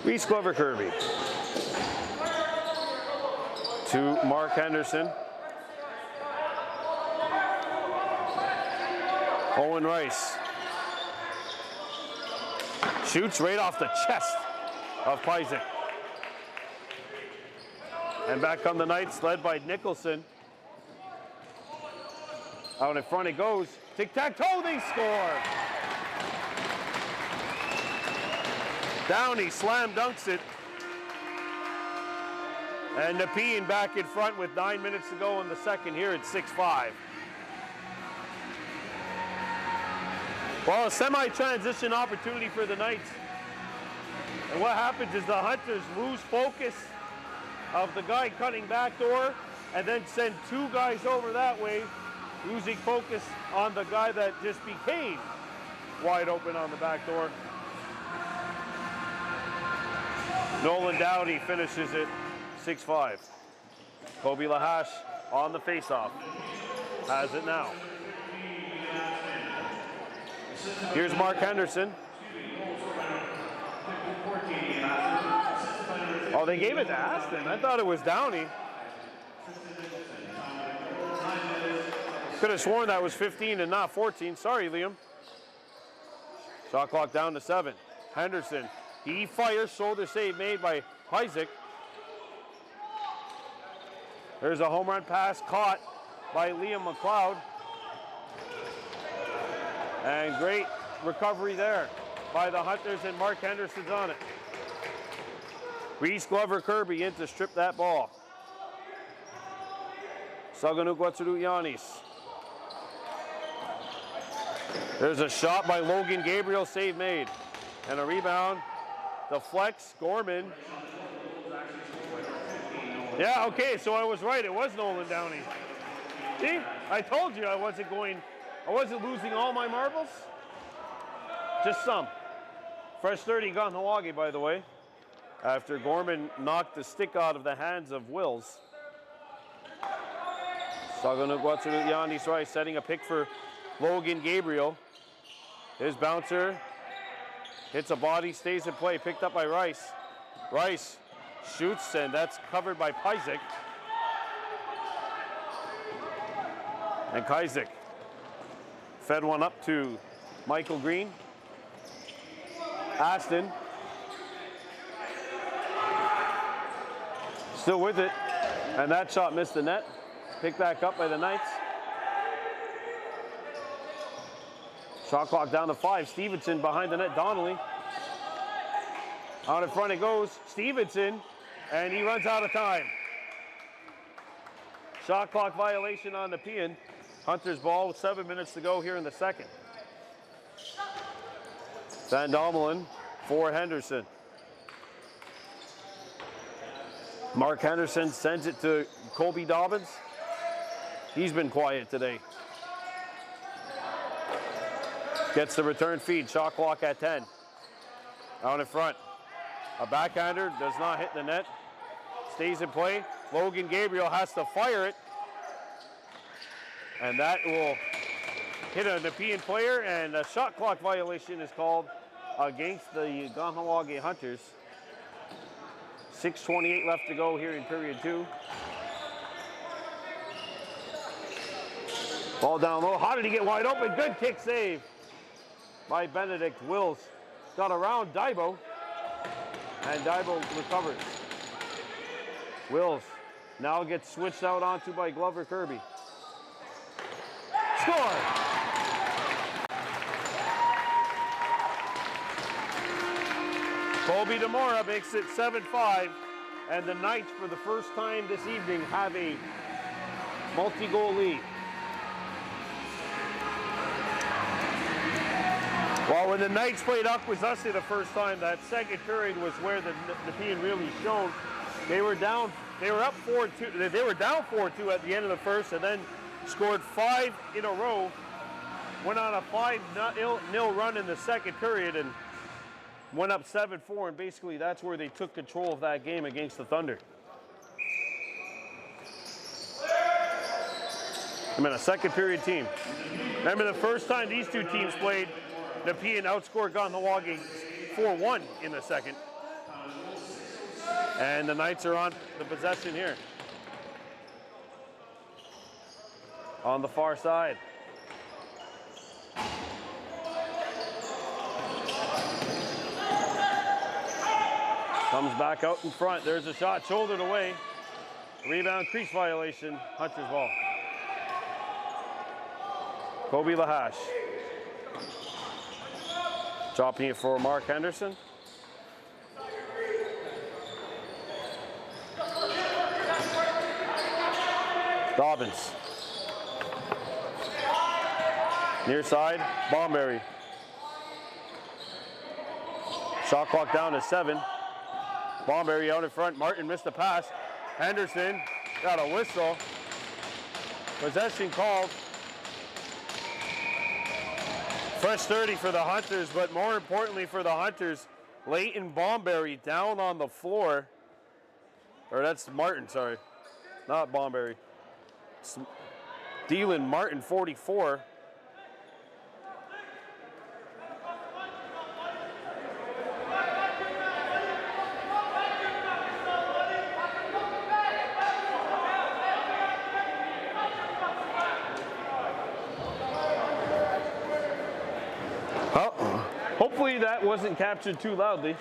Reese Glover Kirby to Mark Henderson. Owen Rice shoots right off the chest of Pyzik. And back come the Knights, led by Nicholson. Out in front it goes. Tic-tac-toe, they score! Downey slam dunks it. And Nepean back in front with 9 minutes to go in the second here at 6-5. Well, a semi-transition opportunity for the Knights. And what happens is the Hunters lose focus of the guy cutting back door and then send two guys over that way, losing focus on the guy that just became wide open on the back door. Nolan Dowdy finishes it 6-5. Kobe Lahash on the faceoff. Has it now. Here's Mark Henderson. Oh, they gave it to Aston. I thought it was Downey. Could have sworn that was 15 and not 14. Sorry, Liam. Shot clock down to 7. Henderson, he fires. Shoulder save made by Pyzik. There's a home run pass caught by Liam McLeod. And great recovery there by the Hunters, and Mark Henderson's on it. Reese Glover Kirby in to strip that ball. Saganuk Watsuru Yanis. There's a shot by Logan Gabriel, save made. And a rebound. Deflects, Gorman. Yeah, okay, so I was right. It was Nolan Downey. See, I told you I wasn't losing all my marbles. Just some. Fresh 30 Kahnawake, by the way, after Gorman knocked the stick out of the hands of Wills. Saganuk Watsuru Yanis Rice setting a pick for Logan Gabriel. His bouncer hits a body, stays in play, picked up by Rice. Rice shoots, and that's covered by Pyzik. And Kyzik fed one up to Michael Green. Aston still with it, and that shot missed the net. Picked back up by the Knights. Shot clock down to 5. Stevenson behind the net. Donnelly. Out in front it goes. Stevenson, and he runs out of time. Shot clock violation on Nepean. Hunter's ball with 7 minutes to go here in the second. Van Dommelen for Henderson. Mark Henderson sends it to Colby Dobbins. He's been quiet today. Gets the return feed. Shot clock at 10. Out in front. A backhander does not hit the net. Stays in play. Logan Gabriel has to fire it. And that will hit a Nepean player, and a shot clock violation is called against the Kahnawake Hunters. 6:28 left to go here in period 2. Ball down low. How did he get wide open? Good kick save by Benedict. Wills got around Daibo, and Daibo recovers. Wills now gets switched out onto by Glover Kirby. Score! Colby DeMora makes it 7-5, and the Knights, for the first time this evening, have a multi-goal lead. Well, when the Knights played Akwesasne the first time, that second period was where the Nepean really shone. They were down. They were up 4-2. They were down 4-2 at the end of the first, and then scored 5 in a row. Went on a 5-0 run in the second period and went up 7-4. And basically, that's where they took control of that game against the Thunder. I mean, a second period team. Remember the first time these two teams played, Nepean outscored Kahnawake 4-1 in the second. And the Knights are on the possession here. On the far side. Comes back out in front. There's a shot shouldered away. Rebound, crease violation. Hunters ball. Kobe Lahash. Dropping it for Mark Henderson. Dobbins. Near side, Bomberry. Shot clock down to 7. Bomberry out in front. Martin missed the pass. Henderson got a whistle. Possession called. Fresh 30 for the Hunters, but more importantly for the Hunters, Leighton Bomberry down on the floor. Or that's Martin, sorry. Not Bomberry. Dylan Martin, 44. Oh, hopefully that wasn't captured too loudly.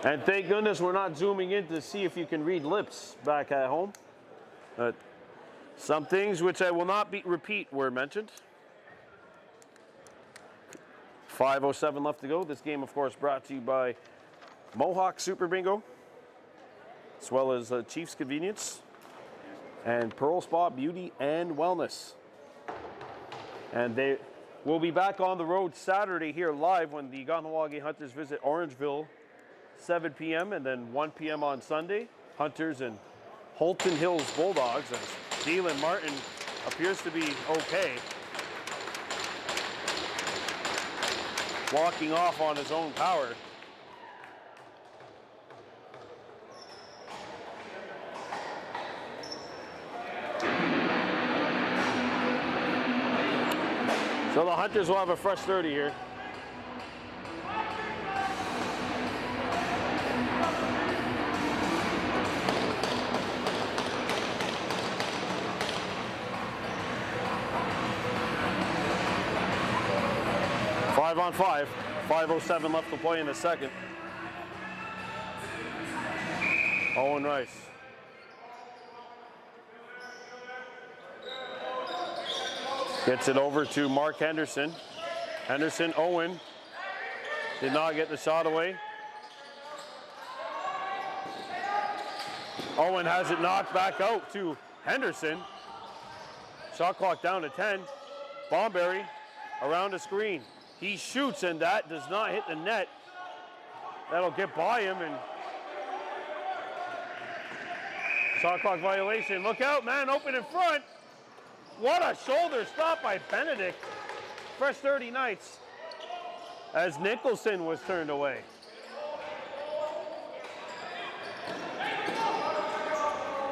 And thank goodness we're not zooming in to see if you can read lips back at home. Some things which I will not repeat were mentioned. 5:07 left to go. This game, of course, brought to you by Mohawk Super Bingo, as well as Chiefs Convenience and Pearl Spa Beauty and Wellness. And they will be back on the road Saturday here live when the Kahnawake Hunters visit Orangeville, 7 p.m. and then 1 p.m. on Sunday. Hunters and Holton Hills Bulldogs. As Dylan Martin appears to be okay. Walking off on his own power. So the Hunters will have a fresh 30 here. Five on 5. 5:07 left to play in the second. Owen Rice. Gets it over to Mark Henderson. Henderson, Owen. Did not get the shot away. Owen has it knocked back out to Henderson. Shot clock down to 10. Bomberry around the screen. He shoots and that does not hit the net. That'll get by him and shot clock violation. Look out, man, open in front. What a shoulder stop by Benedict. Fresh 30 Knights as Nicholson was turned away.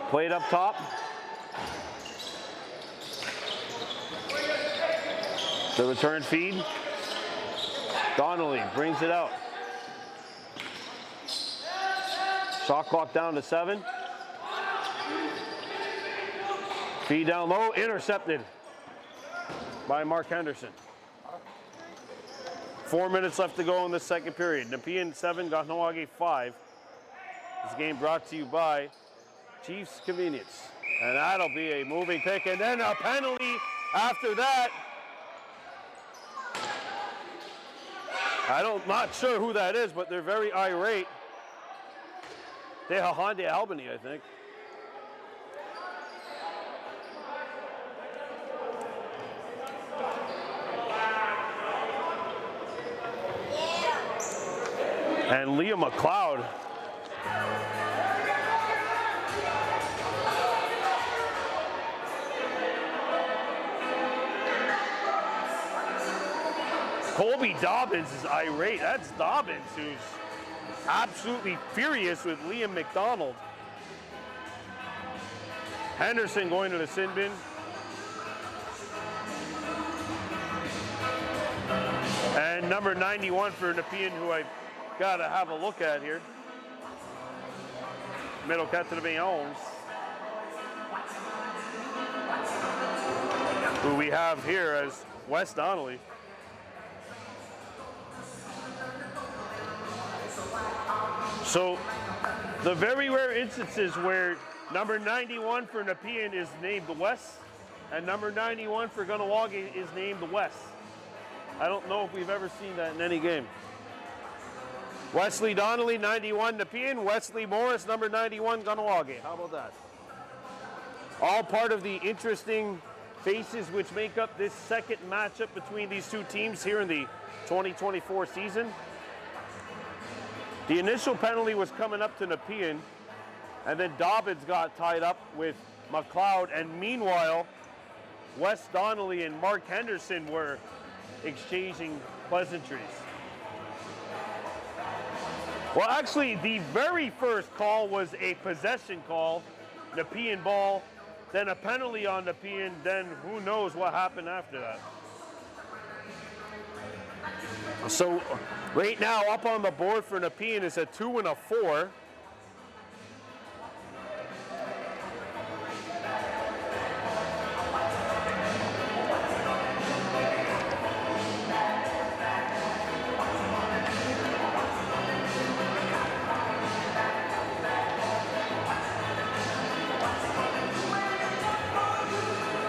Played up top. The return feed. Donnelly brings it out. Shot clock down to 7. Feed down low, intercepted by Mark Henderson. 4 minutes left to go in the second period. Nepean 7, Kahnawake 5. This game brought to you by Chiefs Convenience. And that'll be a moving pick, and then a penalty after that. Not sure who that is, but they're very irate. They're Honda Albany, I think. And Leah McLeod. Colby Dobbins is irate. That's Dobbins who's absolutely furious with Liam McDonald. Henderson going to the sin bin. And number 91 for Nepean, who I got to have a look at here. Middle cut to the Bayons. Who we have here as Wes Donnelly. So, the very rare instances where number 91 for Nepean is named Wes, and number 91 for Kahnawake is named Wes. I don't know if we've ever seen that in any game. Wesley Donnelly, 91 Nepean. Wesley Morris, number 91 Kahnawake. How about that? All part of the interesting faces which make up this second matchup between these two teams here in the 2024 season. The initial penalty was coming up to Nepean, and then Dobbins got tied up with McLeod, and meanwhile, Wes Donnelly and Mark Henderson were exchanging pleasantries. Well, actually, the very first call was a possession call, Nepean ball, then a penalty on Nepean, then who knows what happened after that. So right now up on the board for Nepean is a 2 and a 4.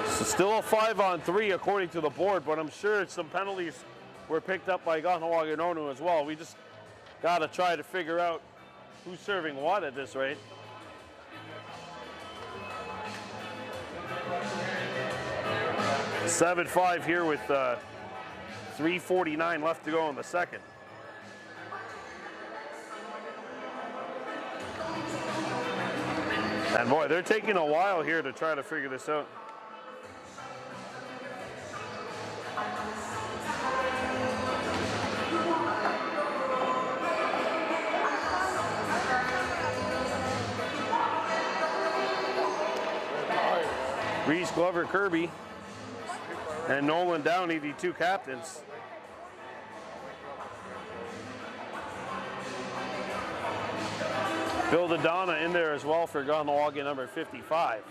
So still a 5-on-3 according to the board, but I'm sure some penalties were picked up by Kahnawake Nonu as well. We just got to try to figure out who's serving what at this rate. (7-5) here with 3:49 left to go in the second. And boy, they're taking a while here to try to figure this out. Reese Glover Kirby and Nolan Downey, the two captains. Bill Dodonna in there as well for Kahnawake number 55.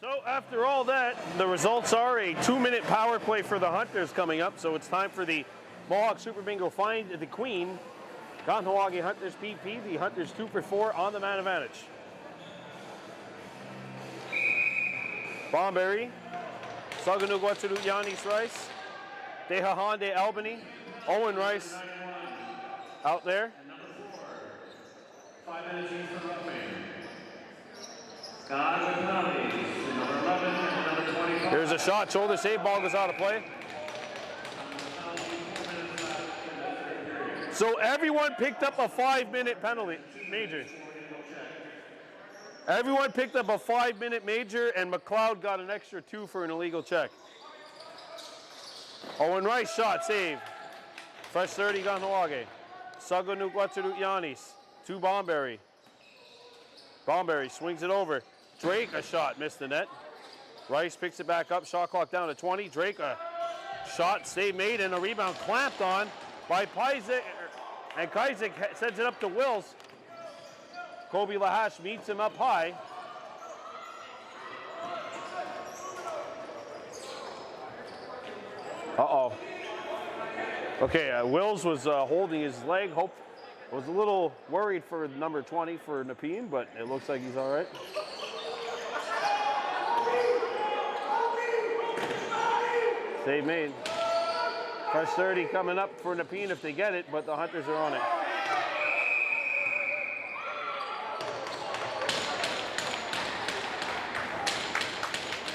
So after all that, the results are a 2-minute power play for the Hunters coming up. So it's time for the Mohawk Super Bingo Find the Queen. Kahnawake Hunters PP, the Hunters 2 for 4 on the man advantage. Bomberry, Saganugwatsaru Yanis Rice, Dehahande Albany, Owen Rice out there. 5 minutes each for roughing. Scott McNally, number 11 and number 25. Here's a shot, shoulder save, ball goes out of play. So everyone picked up a 5-minute penalty major. Everyone picked up a 5-minute major, and McLeod got an extra 2 for an illegal check. Owen Rice shot, save. Fresh 30, Kahnawake. Saganugwatsaru Yanis, 2 Bomberry. Bomberry swings it over. Drake a shot, missed the net. Rice picks it back up, shot clock down to 20. Drake a shot, save made, and a rebound clamped on by Pajzik, and Kajzik sends it up to Wills. Kobe Lahash meets him up high. Uh-oh. Okay, Wills was holding his leg. Was a little worried for number 20 for Nepean, but it looks like he's all right. Save made. Fresh 30 coming up for Nepean if they get it, but the Hunters are on it.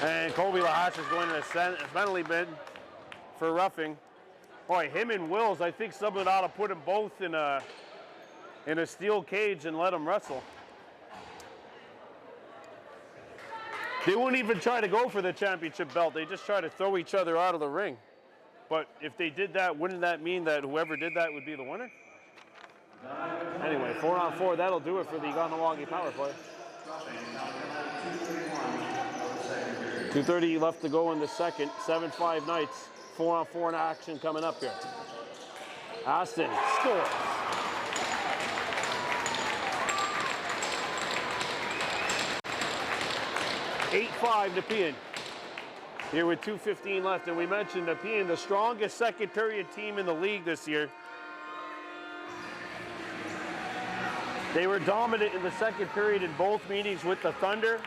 And Kobe Lahash is going to a penalty bid for roughing. Boy, him and Wills, I think someone ought to put them both in a steel cage and let them wrestle. They wouldn't even try to go for the championship belt. They just try to throw each other out of the ring. But if they did that, wouldn't that mean that whoever did that would be the winner? Anyway, 4-on-4, that'll do it for the Kahnawake power play. 2:30 left to go in the second. 7-5 Knights. 4-on-4 in action coming up here. Aston scores. (8-5) Nepean. Here with 2:15 left, and we mentioned Nepean, the strongest second period team in the league this year. They were dominant in the second period in both meetings with the Thunder.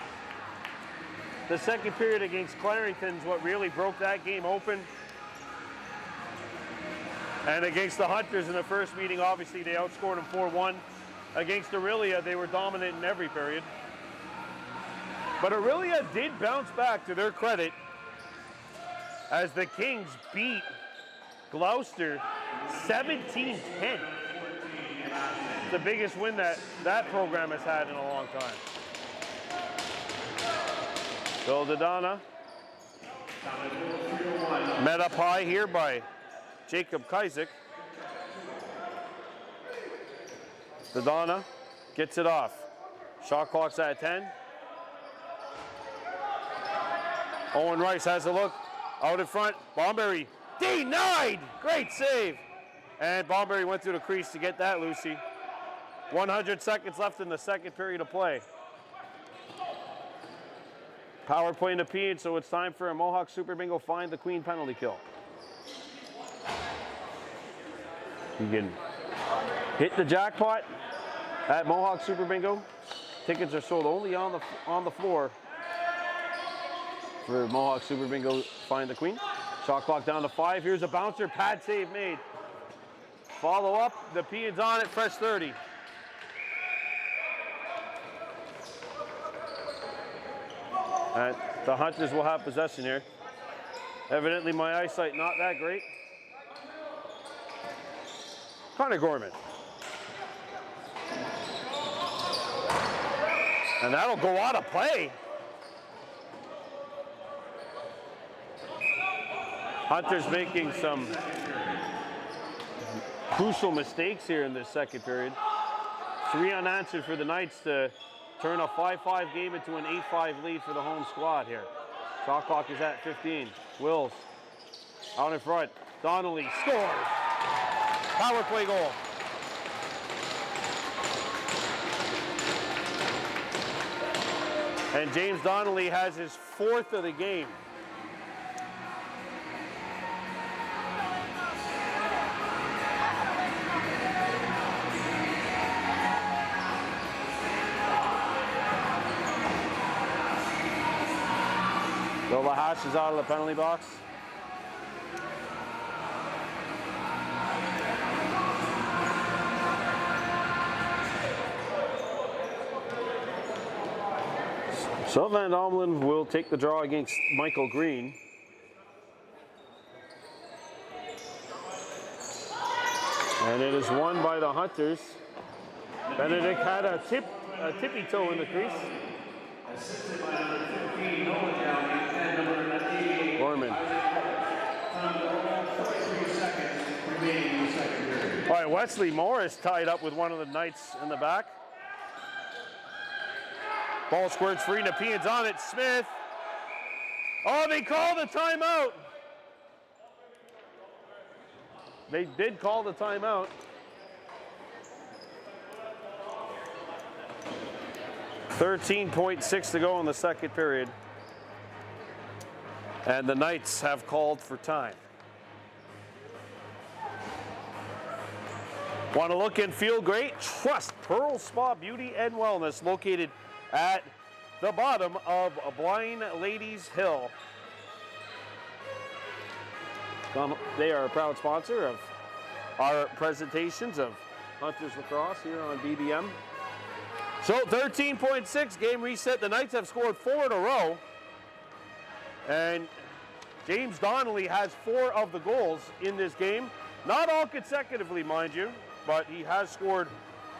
The second period against Clarington is what really broke that game open. And against the Hunters in the first meeting, obviously they outscored them 4-1. Against Aurelia, they were dominant in every period. But Aurelia did bounce back, to their credit, as the Kings beat Gloucester 17-10. The biggest win that program has had in a long time. Bill Dodonna. Met up high here by Jacob Kajzik. Dodonna gets it off. Shot clock's at 10. Owen Rice has a look. Out in front. Bomberry denied. Great save. And Bomberry went through the crease to get that, Lucy. 100 seconds left in the second period of play. Power play Nepean, so it's time for a Mohawk Super Bingo Find the Queen penalty kill. You can hit the jackpot at Mohawk Super Bingo. Tickets are sold only on the floor for Mohawk Super Bingo Find the Queen. Shot clock down to 5. Here's a bouncer, pad save made. Follow up, Nepean's on it, fresh 30. And the Hunters will have possession here. Evidently my eyesight not that great. Connor Gorman. And that'll go out of play. Hunters making some crucial mistakes here in this second period. 3 unanswered for the Knights to turn a 5-5 game into an 8-5 lead for the home squad here. Shot clock is at 15. Wills out in front. Donnelly scores. Power play goal. And James Donnelly has his 4th of the game. Bill Lahash is out of the penalty box. So Van Domelen will take the draw against Michael Green. And it is won by the Hunters. Benedict had a tippy toe in the crease. Assisted by number 15, Nolan Downey, and number 88, Gorman. Time 43 seconds remaining in the second period. All right, Wesley Morris tied up with one of the Knights in the back. Ball squirts free, Nepean's on it, Smith. Oh, they called a timeout. They did call the timeout. .6 to go in the second period. And the Knights have called for time. Want to look and feel great? Trust Pearl Spa Beauty and Wellness, located at the bottom of Blind Ladies Hill. They are a proud sponsor of our presentations of Hunters Lacrosse here on BBM. So 13.6, game reset. The Knights have scored 4 in a row. And James Donnelly has 4 of the goals in this game. Not all consecutively, mind you, but he has scored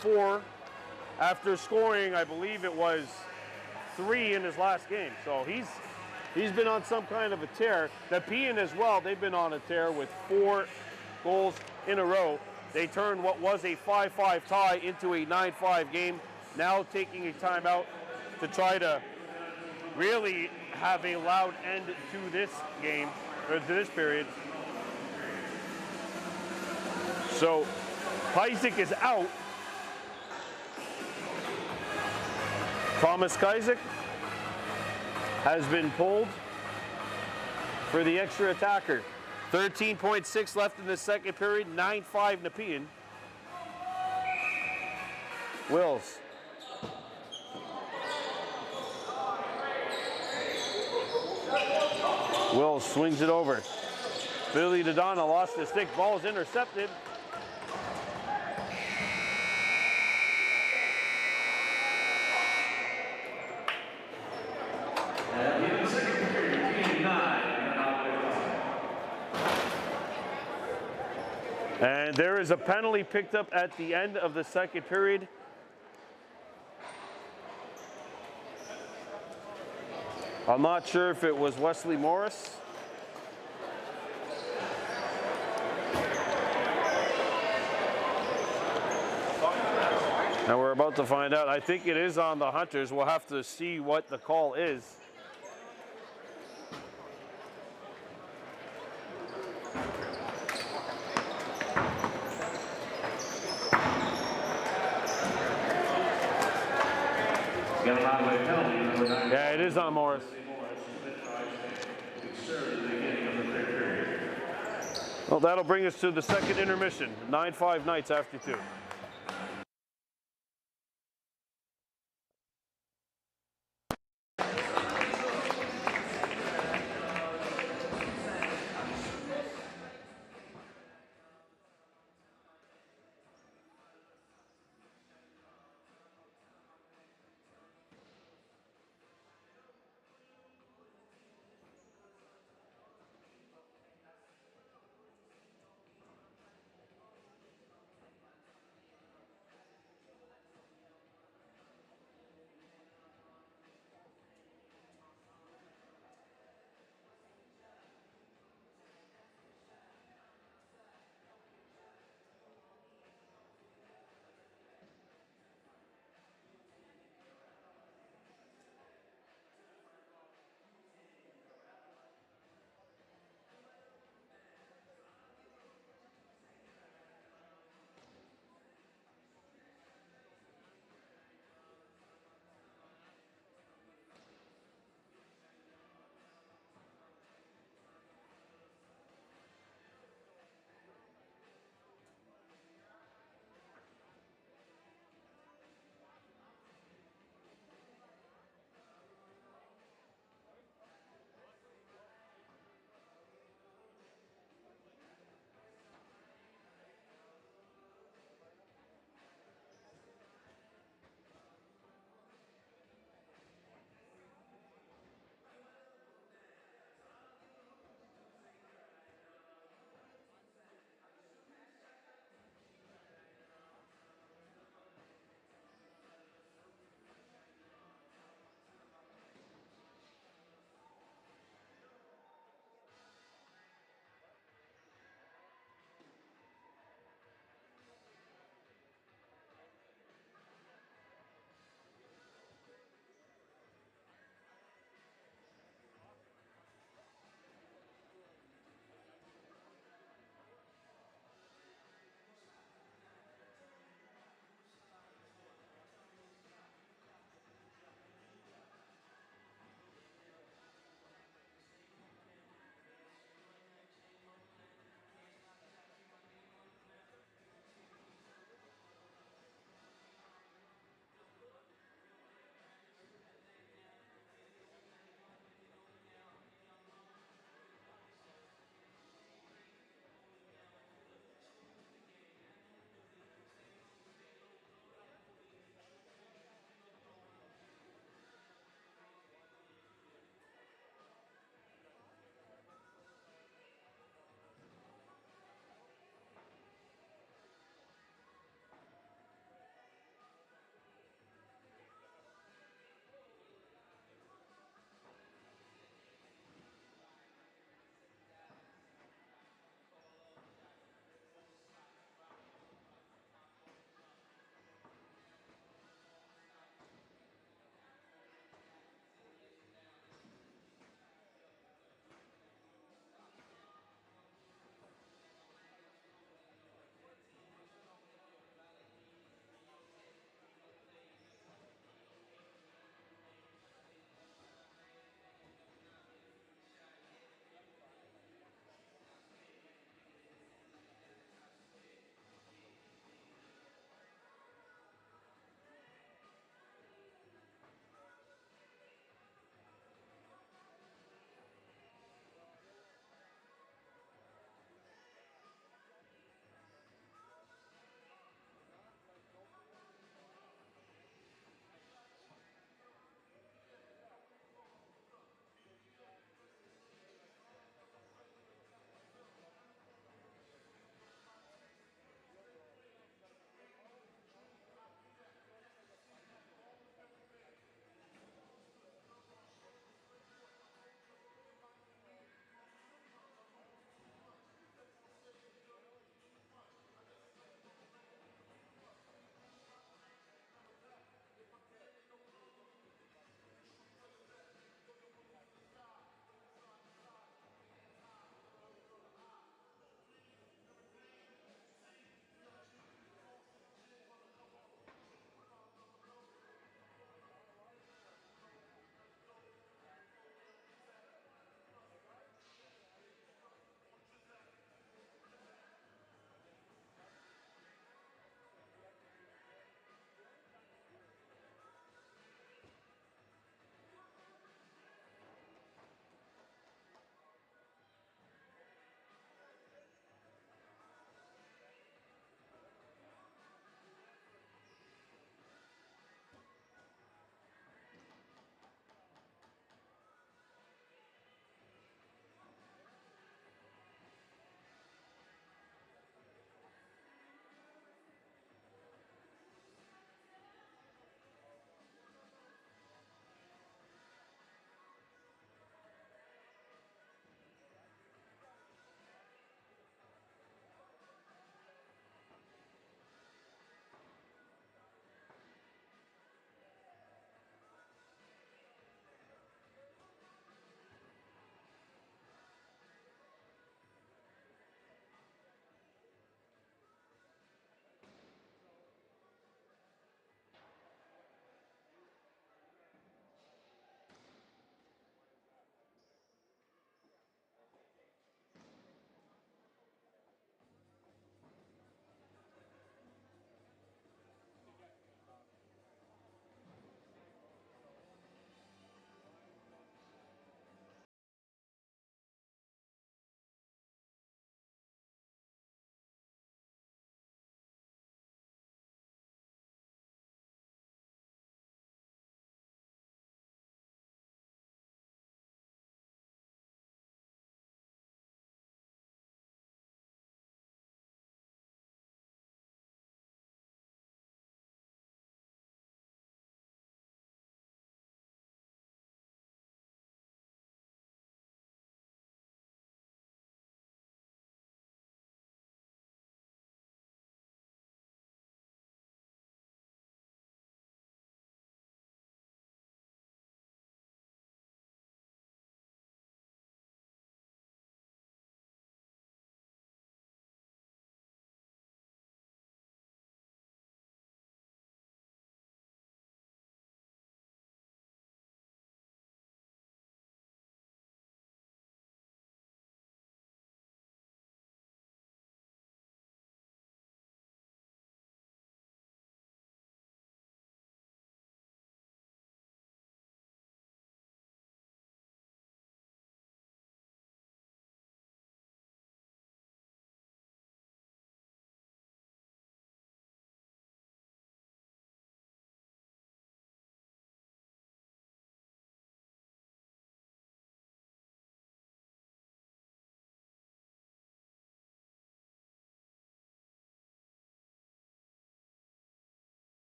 4 after scoring, I believe it was 3 in his last game. So he's been on some kind of a tear. Nepean as well, they've been on a tear with 4 goals in a row. They turned what was a 5-5 tie into a 9-5 game, now taking a timeout to try to really have a loud end to this game, or to this period. So Isaac is out. Thomas Isaac has been pulled for the extra attacker. 13.6 left in the second period, 9-5 Nepean. Wills. Wills swings it over. Billy Dodonna lost the stick, ball is intercepted. And there is a penalty picked up at the end of the second period. I'm not sure if it was Wesley Morris. And we're about to find out. I think it is on the Hunters. We'll have to see what the call is. Yeah, it is on Morris. Well, that'll bring us to the second intermission. 9-5 Knights after 2.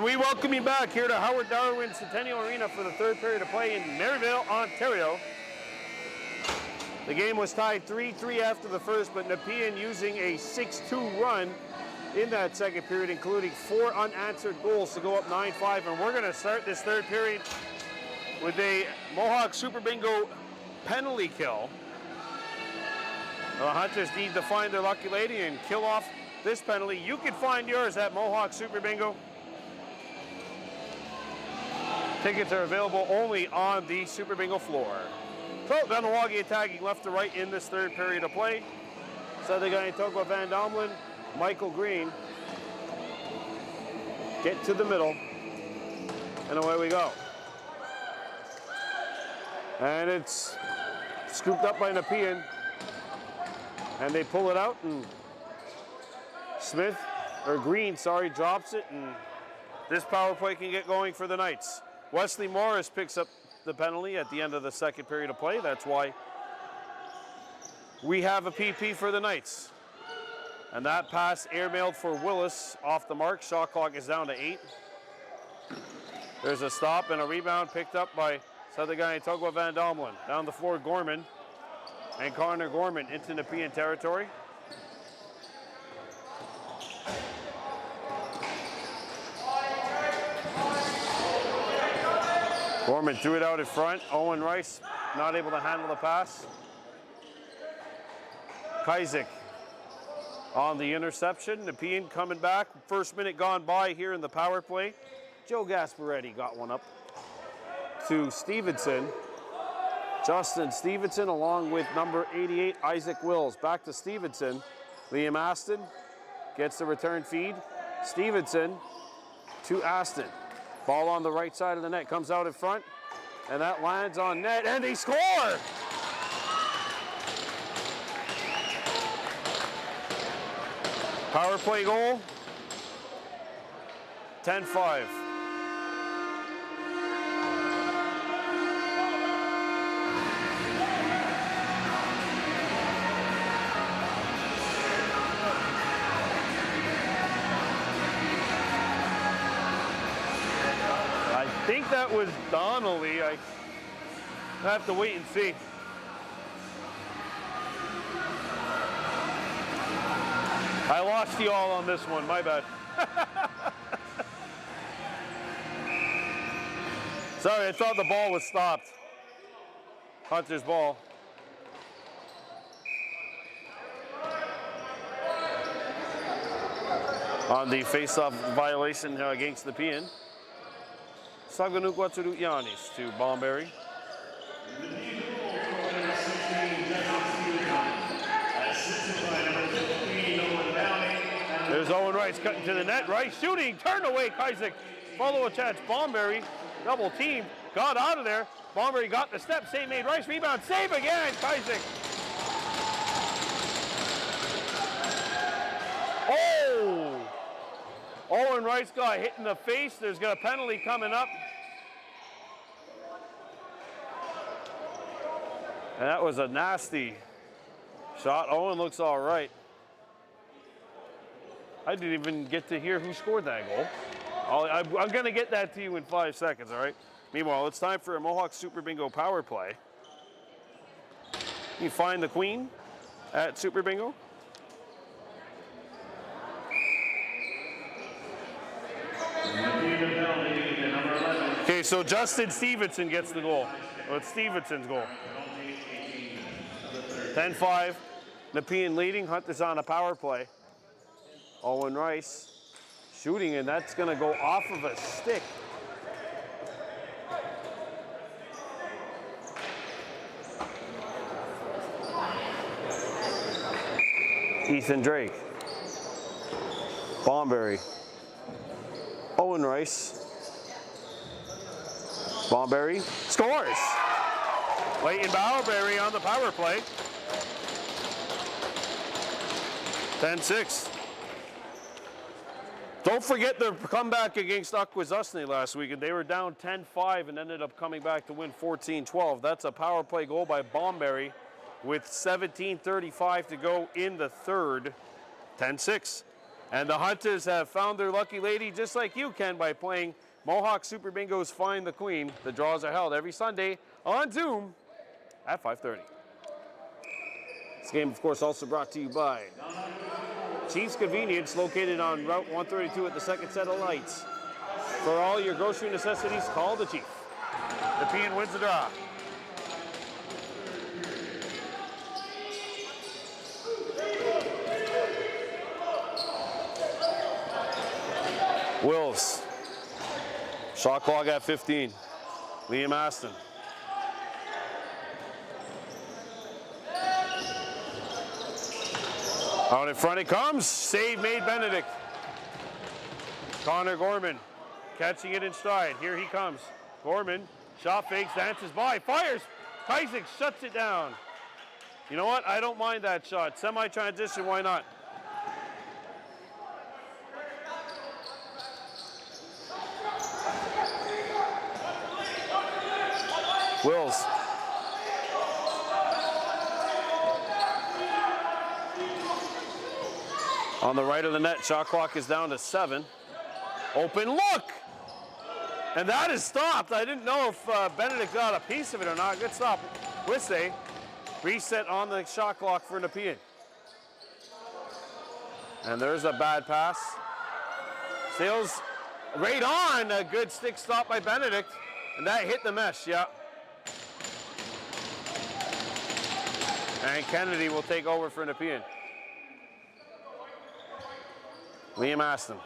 And we welcome you back here to Howard Darwin Centennial Arena for the third period of play in Maryville, Ontario. The game was tied 3-3 after the first, but Nepean using a 6-2 run in that second period, including 4 unanswered goals to go up 9-5. And we're going to start this third period with a Mohawk Super Bingo penalty kill. The Hunters need to find their lucky lady and kill off this penalty. You can find yours at Mohawk Super Bingo. Tickets are available only on the Super Bingo floor. So, Kahnawake attacking left to right in this third period of play. Southern guy Togwa Van Domlin, Michael Green. Get to the middle. And away we go. And it's scooped up by Nepean. And they pull it out, and Green, drops it, and this power play can get going for the Knights. Wesley Morris picks up the penalty at the end of the second period of play. That's why we have a PP for the Knights. And that pass airmailed for Willis off the mark. Shot clock is down to 8. There's a stop and a rebound picked up by Southern guy Togwa Van Domlin. Down the floor, Gorman. And Connor Gorman into Nepean territory. Gorman threw it out in front. Owen Rice not able to handle the pass. Kazik on the interception. Nepean coming back. First minute gone by here in the power play. Joe Gasparetti got one up to Stevenson. Justin Stevenson along with number 88, Isaac Wills. Back to Stevenson. Liam Aston gets the return feed. Stevenson to Aston. Ball on the right side of the net, comes out in front, and that lands on net, and they score! Power play goal, 10-5. I think that was Donnelly. I have to wait and see. I lost you all on this one, my bad. Sorry, I thought the ball was stopped. Hunter's ball. On the face-off violation against Nepean. Saganuk Watsuru Yanis to Bomberry. There's Owen Rice cutting to the net. Rice shooting, turned away. Kazik follow a chance. Bomberry double team, got out of there. Bomberry got the step, save made. Rice rebound, save again. Kazik. Oh! Owen Rice got hit in the face. There's got a penalty coming up. And that was a nasty shot. Owen looks all right. I didn't even get to hear who scored that goal. I'm going to get that to you in 5 seconds, all right? Meanwhile, it's time for a Mohawk Super Bingo power play. You find the queen at Super Bingo. Okay, so Justin Stevenson gets the goal. Well, it's Stevenson's goal. 10-5, Nepean leading. Hunters on a power play. Owen Rice shooting, and that's going to go off of a stick. Ethan Drake. Bomberry. Owen Rice. Bomberry scores. Leighton Bowerberry on the power play. 10-6. Don't forget the comeback against Akwesasne last week, and they were down 10-5 and ended up coming back to win 14-12. That's a power play goal by Bomberry with 17:35 to go in the third. 10-6. And the Hunters have found their lucky lady just like you can by playing Mohawk Super Bingo's Find the Queen. The draws are held every Sunday on Zoom at 5:30. This game, of course, also brought to you by Chief's Convenience, located on Route 132 at the second set of lights. For all your grocery necessities, call the Chief. Nepean wins the draw. Wills. Shot clock at 15. Liam Aston. Out in front it comes. Save made Benedict. Connor Gorman catching it in stride. Here he comes. Gorman, shot fakes, dances by, fires. Tysick shuts it down. You know what? I don't mind that shot. Semi-transition, why not? Wills. On the right of the net, shot clock is down to 7. Open look! And that is stopped. I didn't know if Benedict got a piece of it or not. Good stop. Wissey. Reset on the shot clock for Nepean. And there's a bad pass. Sails right on. A good stick stop by Benedict. And that hit the mesh, yeah. And Kennedy will take over for Nepean. Liam Aston.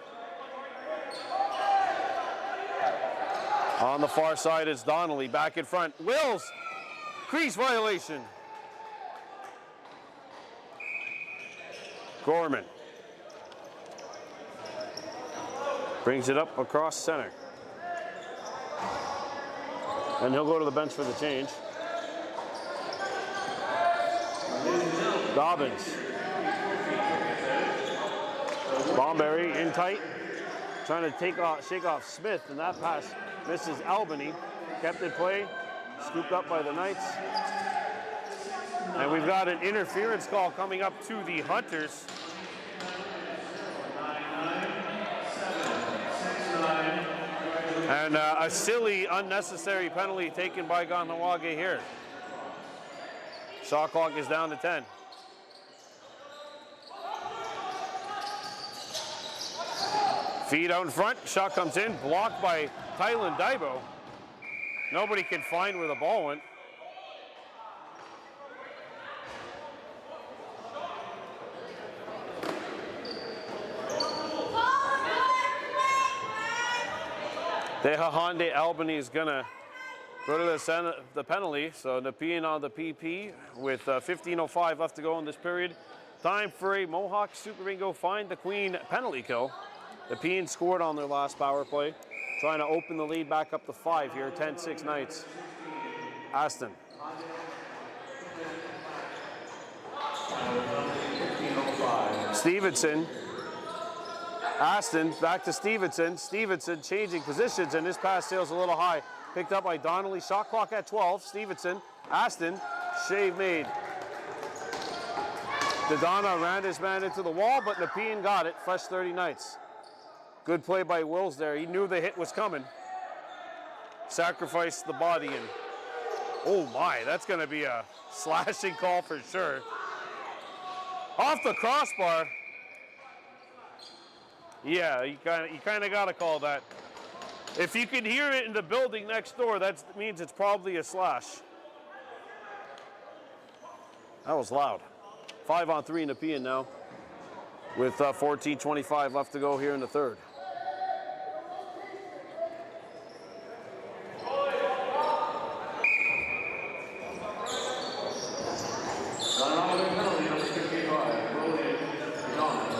On the far side is Donnelly, back in front. Wills, crease violation. Gorman. Brings it up across center. And he'll go to the bench for the change. Dobbins. Bomberry in tight, trying to shake off Smith, and that pass misses Albany. Kept in play, scooped up by the Knights. And we've got an interference call coming up to the Hunters. And a silly, unnecessary penalty taken by Kahnawake here. Shot clock is down to 10. Feed out in front, shot comes in, blocked by Tylen Daibo. Nobody can find where the ball went. Tehahande Albany is gonna go to the penalty, so Nepean on the PP with 15:05 left to go in this period. Time for a Mohawk Super Bingo Find the Queen penalty kill. Nepean scored on their last power play, trying to open the lead back up to 5 here, 10-6 Knights. Aston. Stevenson. Aston back to Stevenson. Stevenson changing positions, and this pass sails a little high. Picked up by Donnelly. Shot clock at 12. Stevenson. Aston. Shave made. Dodonna ran his man into the wall, but Nepean got it. Fresh 30 Knights. Good play by Wills there. He knew the hit was coming. Sacrificed the body, and oh my, that's going to be a slashing call for sure. Off the crossbar. Yeah, you kind of got to call that. If you can hear it in the building next door, that means it's probably a slash. That was loud. 5-on-3 Nepean now, with 14:25 left to go here in the third.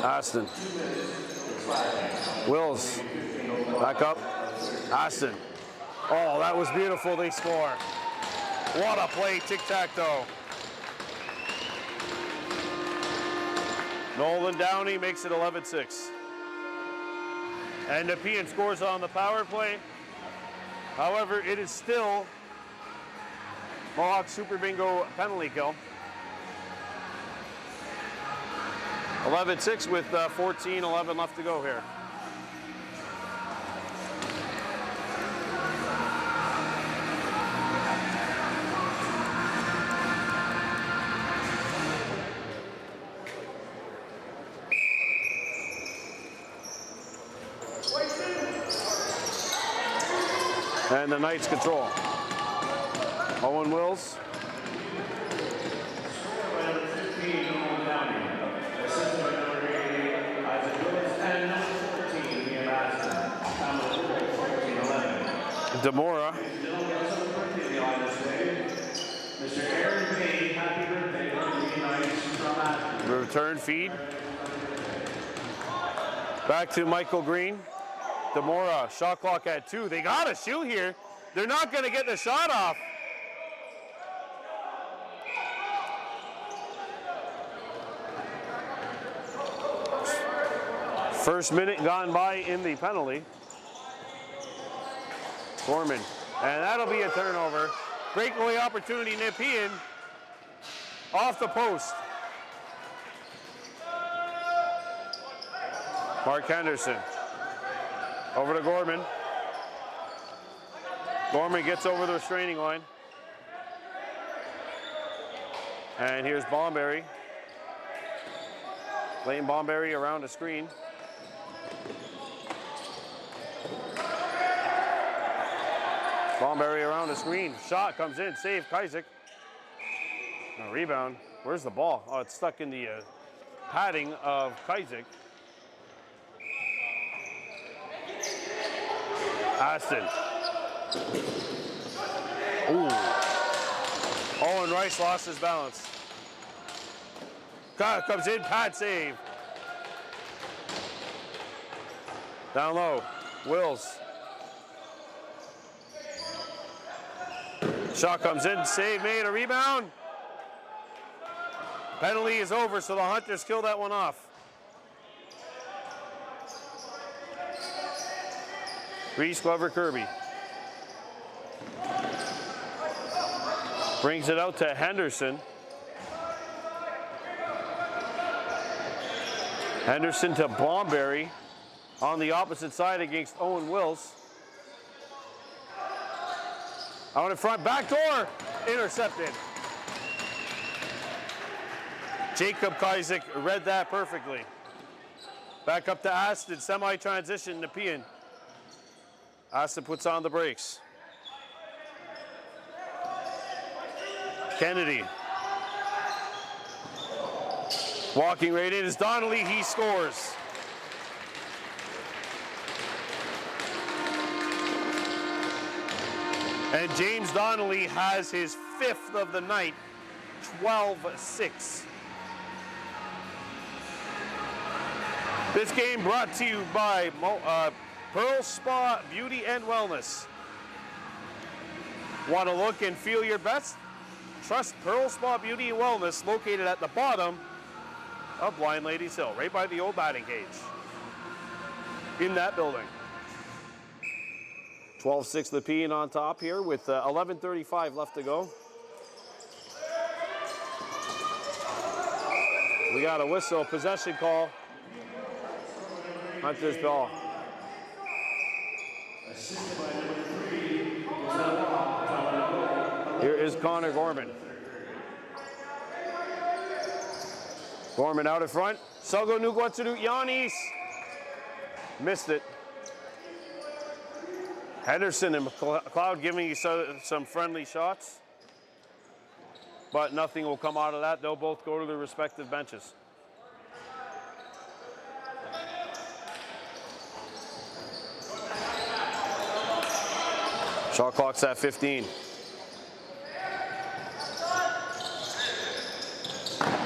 Aston. Wills. Back up. Aston. Oh, that was beautiful. They score. What a play. Tic-tac-toe. Nolan Downey makes it 11-6. And Nepean scores on the power play. However, it is still Mohawk Super Bingo penalty kill. 11-6 with 14-11 left to go here. And the Knights control. Owen Wills. Demora. Return feed. Back to Michael Green. Demora, shot clock at 2. They got to shoot here. They're not going to get the shot off. First minute gone by in the penalty. Gorman, and that'll be a turnover. Breakaway opportunity, Nepean. Off the post. Mark Henderson. Over to Gorman. Gorman gets over the restraining line. And here's Bomberry. Leighton Bomberry around the screen. Bomberry around the screen. Shot comes in. Save Kazik. A rebound. Where's the ball? Oh, it's stuck in the padding of Kazik. Aston. Ooh. Owen Rice lost his balance. Comes in, pad save. Down low, Wills. Shot comes in, save made, a rebound. Penalty is over, so the Hunters kill that one off. Reese Glover Kirby. Brings it out to Henderson. Henderson to Bomberry on the opposite side against Owen Wills. Out in front, back door, intercepted. Jacob Kazik read that perfectly. Back up to Aston, semi-transition, Nepean. Aston puts on the brakes. Kennedy. Walking right in is Donnelly, he scores. And James Donnelly has his 5th of the night, 12-6. This game brought to you by Pearl Spa Beauty and Wellness. Want to look and feel your best? Trust Pearl Spa Beauty and Wellness, located at the bottom of Blind Ladies Hill, right by the old batting cage. In that building. 12-6 Nepean on top here with 11:35 left to go. We got a whistle, possession call. Hunters ball. Here is Connor Gorman. Gorman out in front. Sogo Nuguatsuru Yanis. Missed it. Henderson and McLeod giving you some friendly shots. But nothing will come out of that. They'll both go to their respective benches. Shot clock's at 15.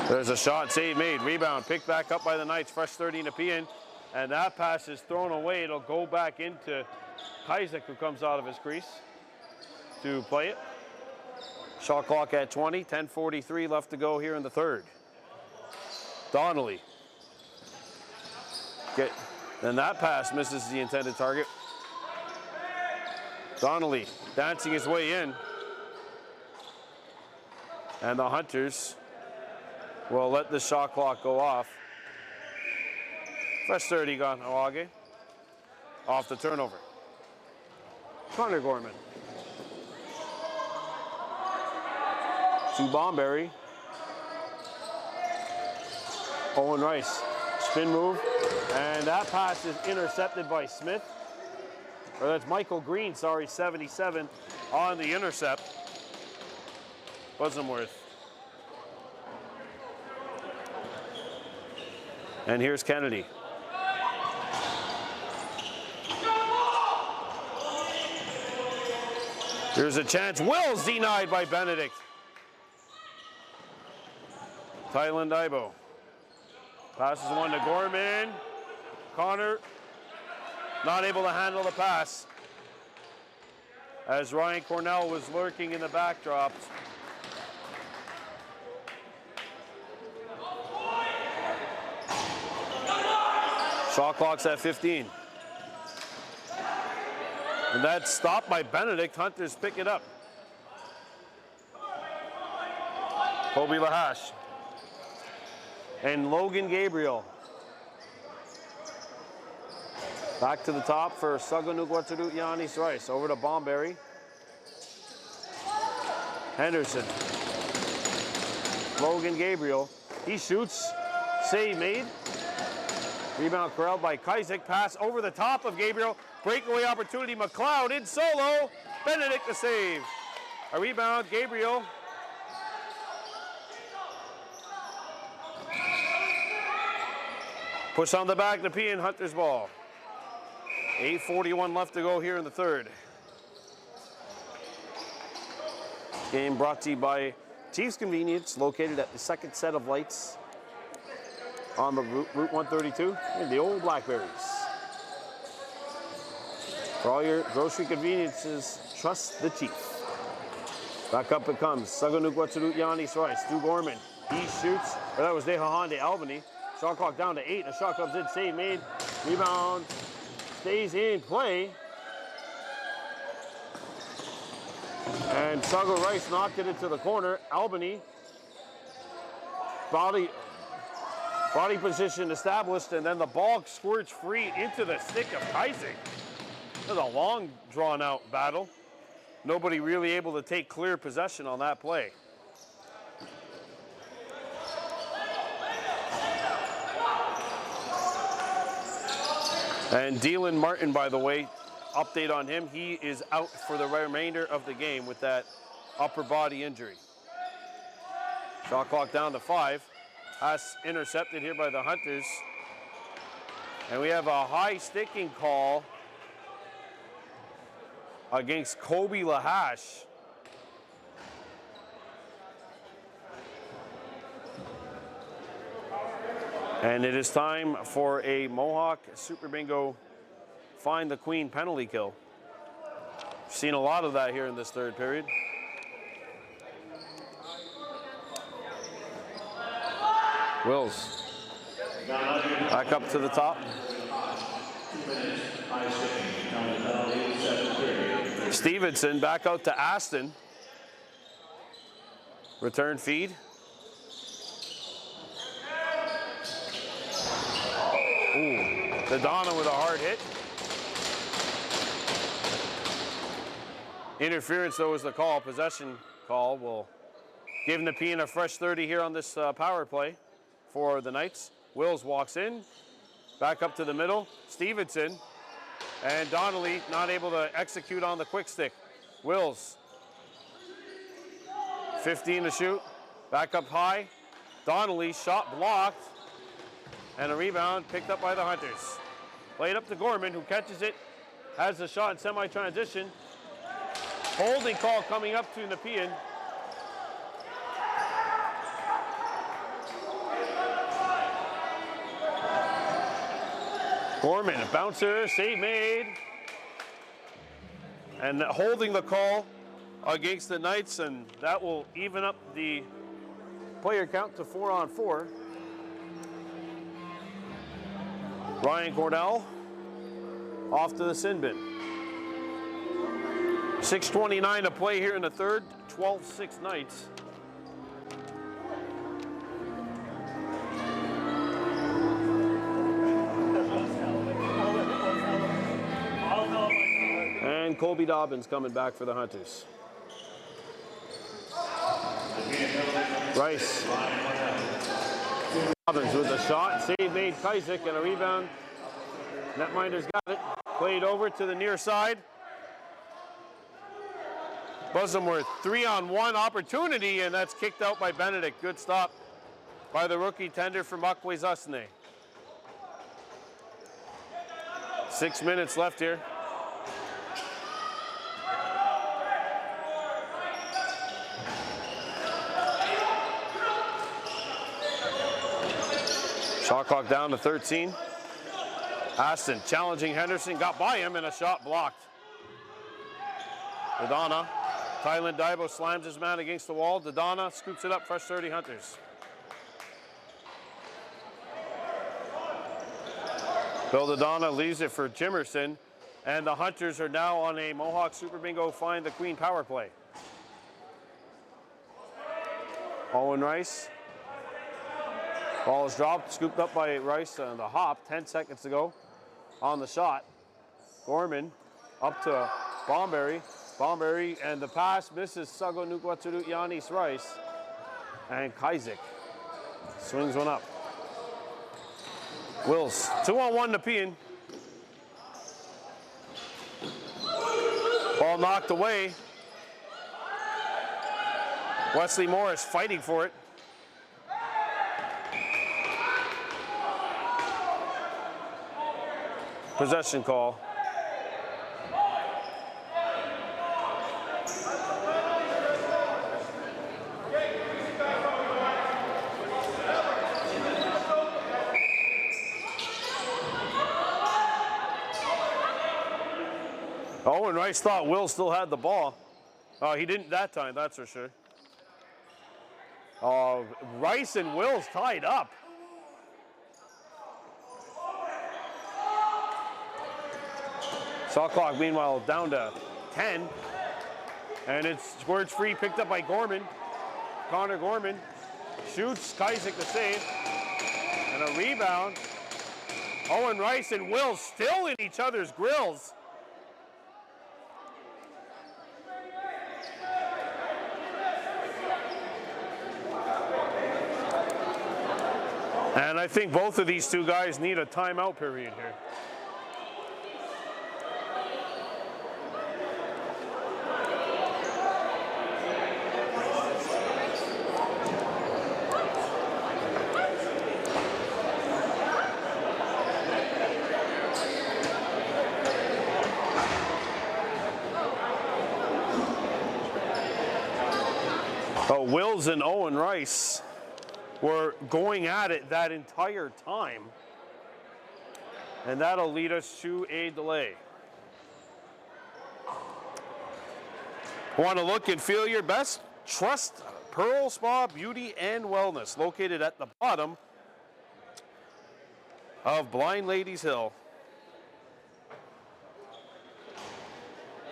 There's a shot, save made, rebound, picked back up by the Knights, fresh 30 Nepean, and that pass is thrown away. It'll go back into Kazik, who comes out of his crease to play it. Shot clock at 20, 10:43 left to go here in the third. Donnelly. And that pass misses the intended target. Donnelly dancing his way in. And the Hunters will let the shot clock go off. Fresh 30 Kahnawake. Off the turnover. Connor Gorman. To Bomberry. Owen Rice. Spin move. And that pass is intercepted by Smith. Or that's Michael Green, sorry, 77 on the intercept. Bosworth. And here's Kennedy. There's a chance. Wills denied by Benedict. Tylen Daibo. Passes one to Gorman. Connor not able to handle the pass as Ryan Cornell was lurking in the backdrops. Shot clock's at 15. And that's stopped by Benedict. Hunters pick it up. Kobe Lahash. And Logan Gabriel. Back to the top for Saganugwaturu Yanis Rice. Over to Bomberry. Henderson. Logan Gabriel. He shoots. Save made. Rebound corralled by Kaisik. Pass over the top of Gabriel. Breakaway opportunity. McLeod in solo. Benedict the save. A rebound. Gabriel. Push on the back. Nepean. Hunter's ball. 8:41 left to go here in the third. Game brought to you by Chiefs Convenience, located at the second set of lights on the Route 132 in the old Blackberries. For all your grocery conveniences, trust the Chief. Back up it comes. Saganugwaturu Yanis Rice. Stu Gorman. He shoots. Or that was Dehahande Albany. Shot clock down to 8. The shot comes in. Save made. Rebound. Stays in play. And Sago Rice knocked it into the corner. Albany. Body position established, and then the ball squirts free into the stick of Kaisik. It was a long, drawn-out battle. Nobody really able to take clear possession on that play. And Dylan Martin, by the way, update on him, he is out for the remainder of the game with that upper body injury. Shot clock down to 5. Pass intercepted here by the Hunters. And we have a high sticking call against Kobe Lahash. And it is time for a Mohawk Super Bingo Find the Queen penalty kill. Seen a lot of that here in this third period. Wills. Back up to the top. Stevenson back out to Aston. Return feed. Ooh, Dodonna with a hard hit. Interference, though, is the call. Possession call will give Nepean a fresh 30 here on this power play for the Knights. Wills walks in, back up to the middle. Stevenson and Donnelly not able to execute on the quick stick. Wills, 15 to shoot, back up high. Donnelly, shot blocked, and a rebound picked up by the Hunters. Played up to Gorman, who catches it, has the shot in semi-transition. Holding call coming up to Nepean. Gorman, a bouncer, save made. And holding the call against the Knights, and that will even up the player count to 4-on-4. Ryan Cornell off to the sin bin. 6:29 to play here in the third, 12-6 Knights. Colby Dobbins coming back for the Hunters. Rice. Dobbins with a shot. Save made Kaisik and a rebound. Netminder's got it. Played over to the near side. Buzzumworth 3-on-1 opportunity, and that's kicked out by Benedict. Good stop by the rookie tender from Akwesasne. 6 minutes left here. Shot clock down to 13. Aston challenging Henderson, got by him, and a shot blocked. Dodonna. Tylen Daibo slams his man against the wall. Dodonna scoops it up, fresh 30 Hunters. Bill Dodonna leaves it for Jimerson, and the Hunters are now on a Mohawk Super Bingo Find the Queen power play. Owen Rice. Ball is dropped, scooped up by Rice on the hop, 10 seconds to go on the shot. Gorman up to Bomberry. Bomberry, and the pass misses Sago Nukwaturu Yanis Rice. And Kaisik swings one up. Wills, 2-on-1 Nepean. Ball knocked away. Wesley Morris fighting for it. Possession call. Owen Rice thought Will still had the ball. He didn't that time, that's for sure. Rice and Wills tied up. Shot clock, meanwhile, down to 10. And it's squirts free, picked up by Gorman. Connor Gorman shoots, Kaisik the save. And a rebound. Owen Rice and Wills still in each other's grills. And I think both of these two guys need a timeout period here. Wills and Owen Rice were going at it that entire time. And that'll lead us to a delay. Want to look and feel your best? Trust Pearl Spa Beauty and Wellness, located at the bottom of Blind Ladies Hill.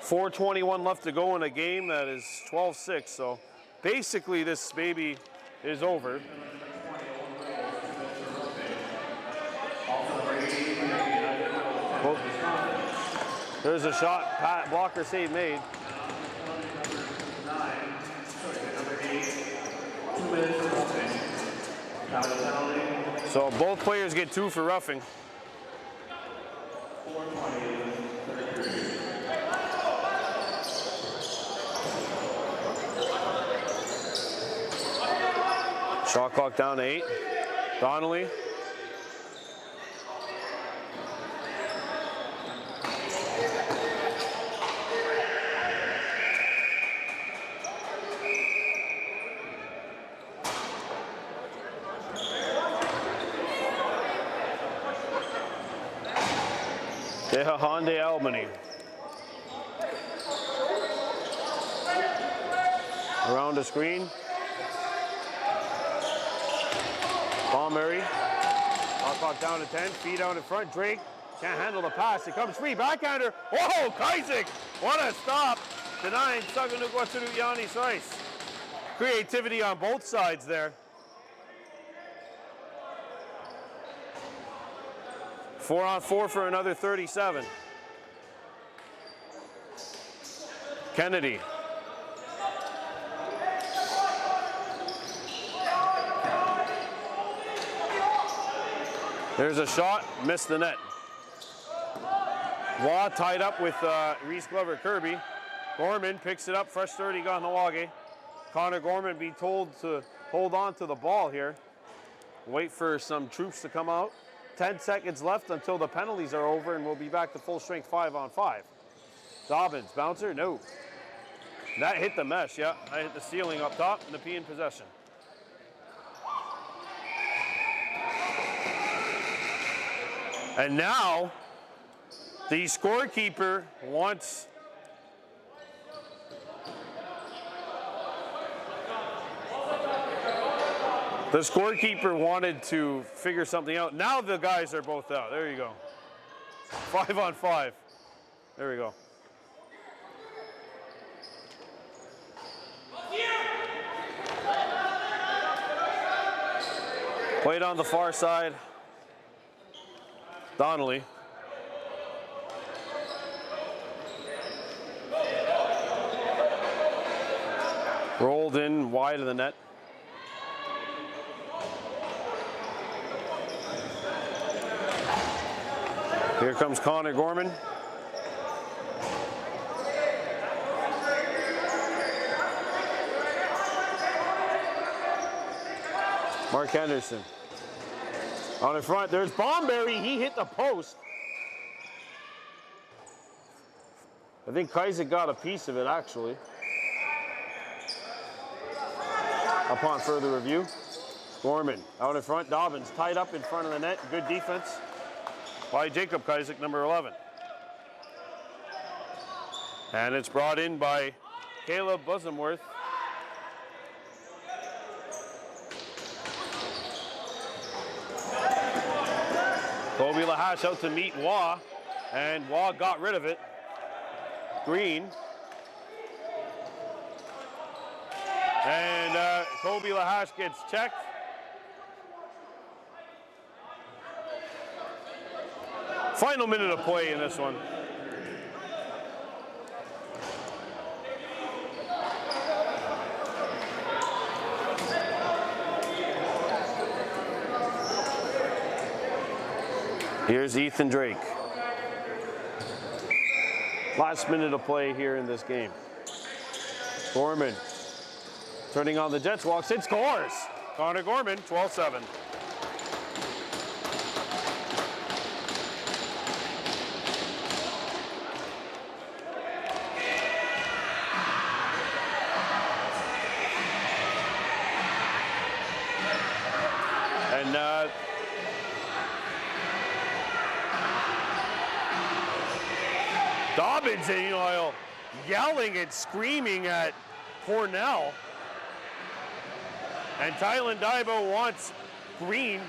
4:21 left to go in a game that is 12-6, so basically this baby is over. Well, there's a shot, blocker save made. So both players get 2 for roughing. Shot clock down to 8. Donnelly. Hyundai Albany. Around the screen. Bomberry. Clock down to 10. Feet out in front. Drake can't handle the pass. It comes free. Backhander. Oh, Kaisik. What a stop. Denying Saganugwaturu Yanis Rice. Creativity on both sides there. 4-on-4 for another 37. Kennedy. There's a shot, missed the net. Waugh tied up with Reese Glover Kirby. Gorman picks it up, fresh 30 Kahnawake. Connor Gorman be told to hold on to the ball here. Wait for some troops to come out. 10 seconds left until the penalties are over, and we'll be back to full strength 5-on-5. Dobbins, bouncer, no. That hit the mesh, yeah. I hit the ceiling up top, Nepean possession. And now, the scorekeeper wants wanted to figure something out. Now the guys are both out. There you go. 5-on-5. There we go. Played on the far side. Donnelly. Rolled in wide of the net. Here comes Connor Gorman. Mark Henderson. On the front, there's Bomberry. He hit the post. I think Kaiser got a piece of it, actually. Upon further review. Gorman out in front. Dobbins tied up in front of the net. Good defense by Jacob Kaisik, number 11. And it's brought in by Caleb Bosomworth. Kobe Lahash out to meet Waugh, and Waugh got rid of it. Green. And Kobe Lahash gets checked. Final minute of play in this one. Here's Ethan Drake. Last minute of play here in this game. Gorman turning on the Jets, walks in, scores. Connor Gorman, 12-7. And Dobbins, you know, yelling and screaming at Cornell. And Tylen Daibo wants Green.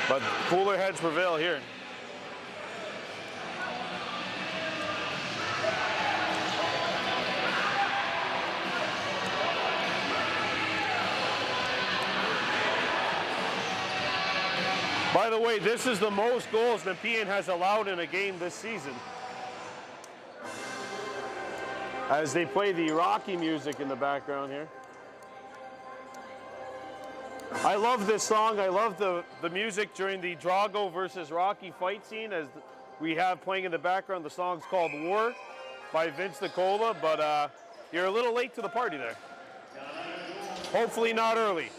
But cooler heads prevail here. By the way, this is the most goals Nepean has allowed in a game this season. As they play the Rocky music in the background here. I love this song. I love the music during the Drago versus Rocky fight scene, as we have playing in the background. The song's called War by Vince Nicola, but you're a little late to the party there. Hopefully not early.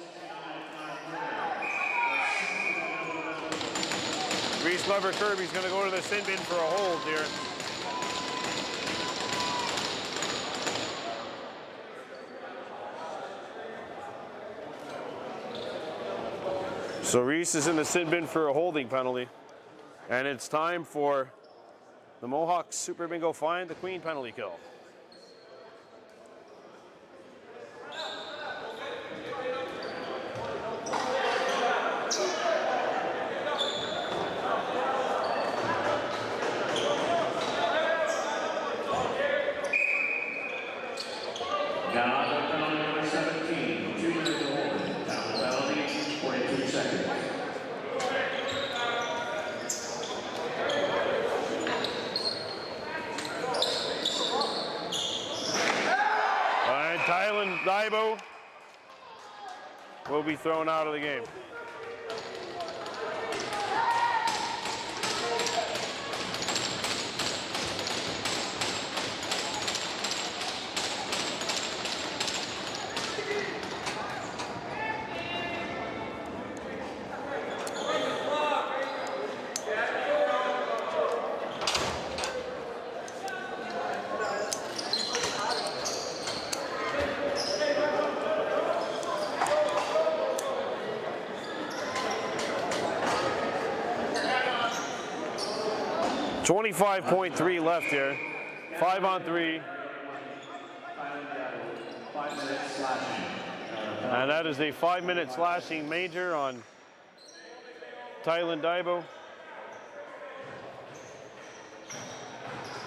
Reese Glover Kirby's going to go to the sin bin for a hold here. So Reese is in the sin bin for a holding penalty. And it's time for the Mohawks Super Bingo find the Queen penalty kill. Now, penalty number 17, 2 minutes old, down penalty, 49. Daibo will be thrown out of the game. .3 left here. 5 on 3. And that is a 5-minute slashing major on Tylan Daibo.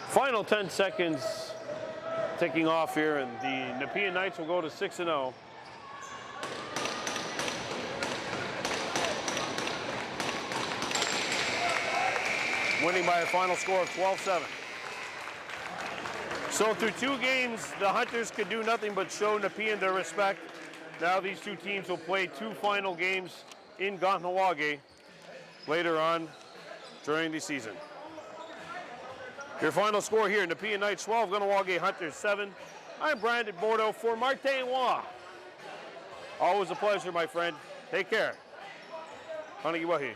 Final 10 seconds ticking off here, and the Nepean Knights will go to 6-0. Winning by a final score of 12-7. So through 2 games, the Hunters could do nothing but show Nepean their respect. Now these 2 teams will play 2 final games in Kahnawake later on during the season. Your final score here, Nepean Knights 12, Kahnawake Hunters 7. I'm Brandon Bordeaux for Martin Waugh. Always a pleasure, my friend. Take care. Kahnawake.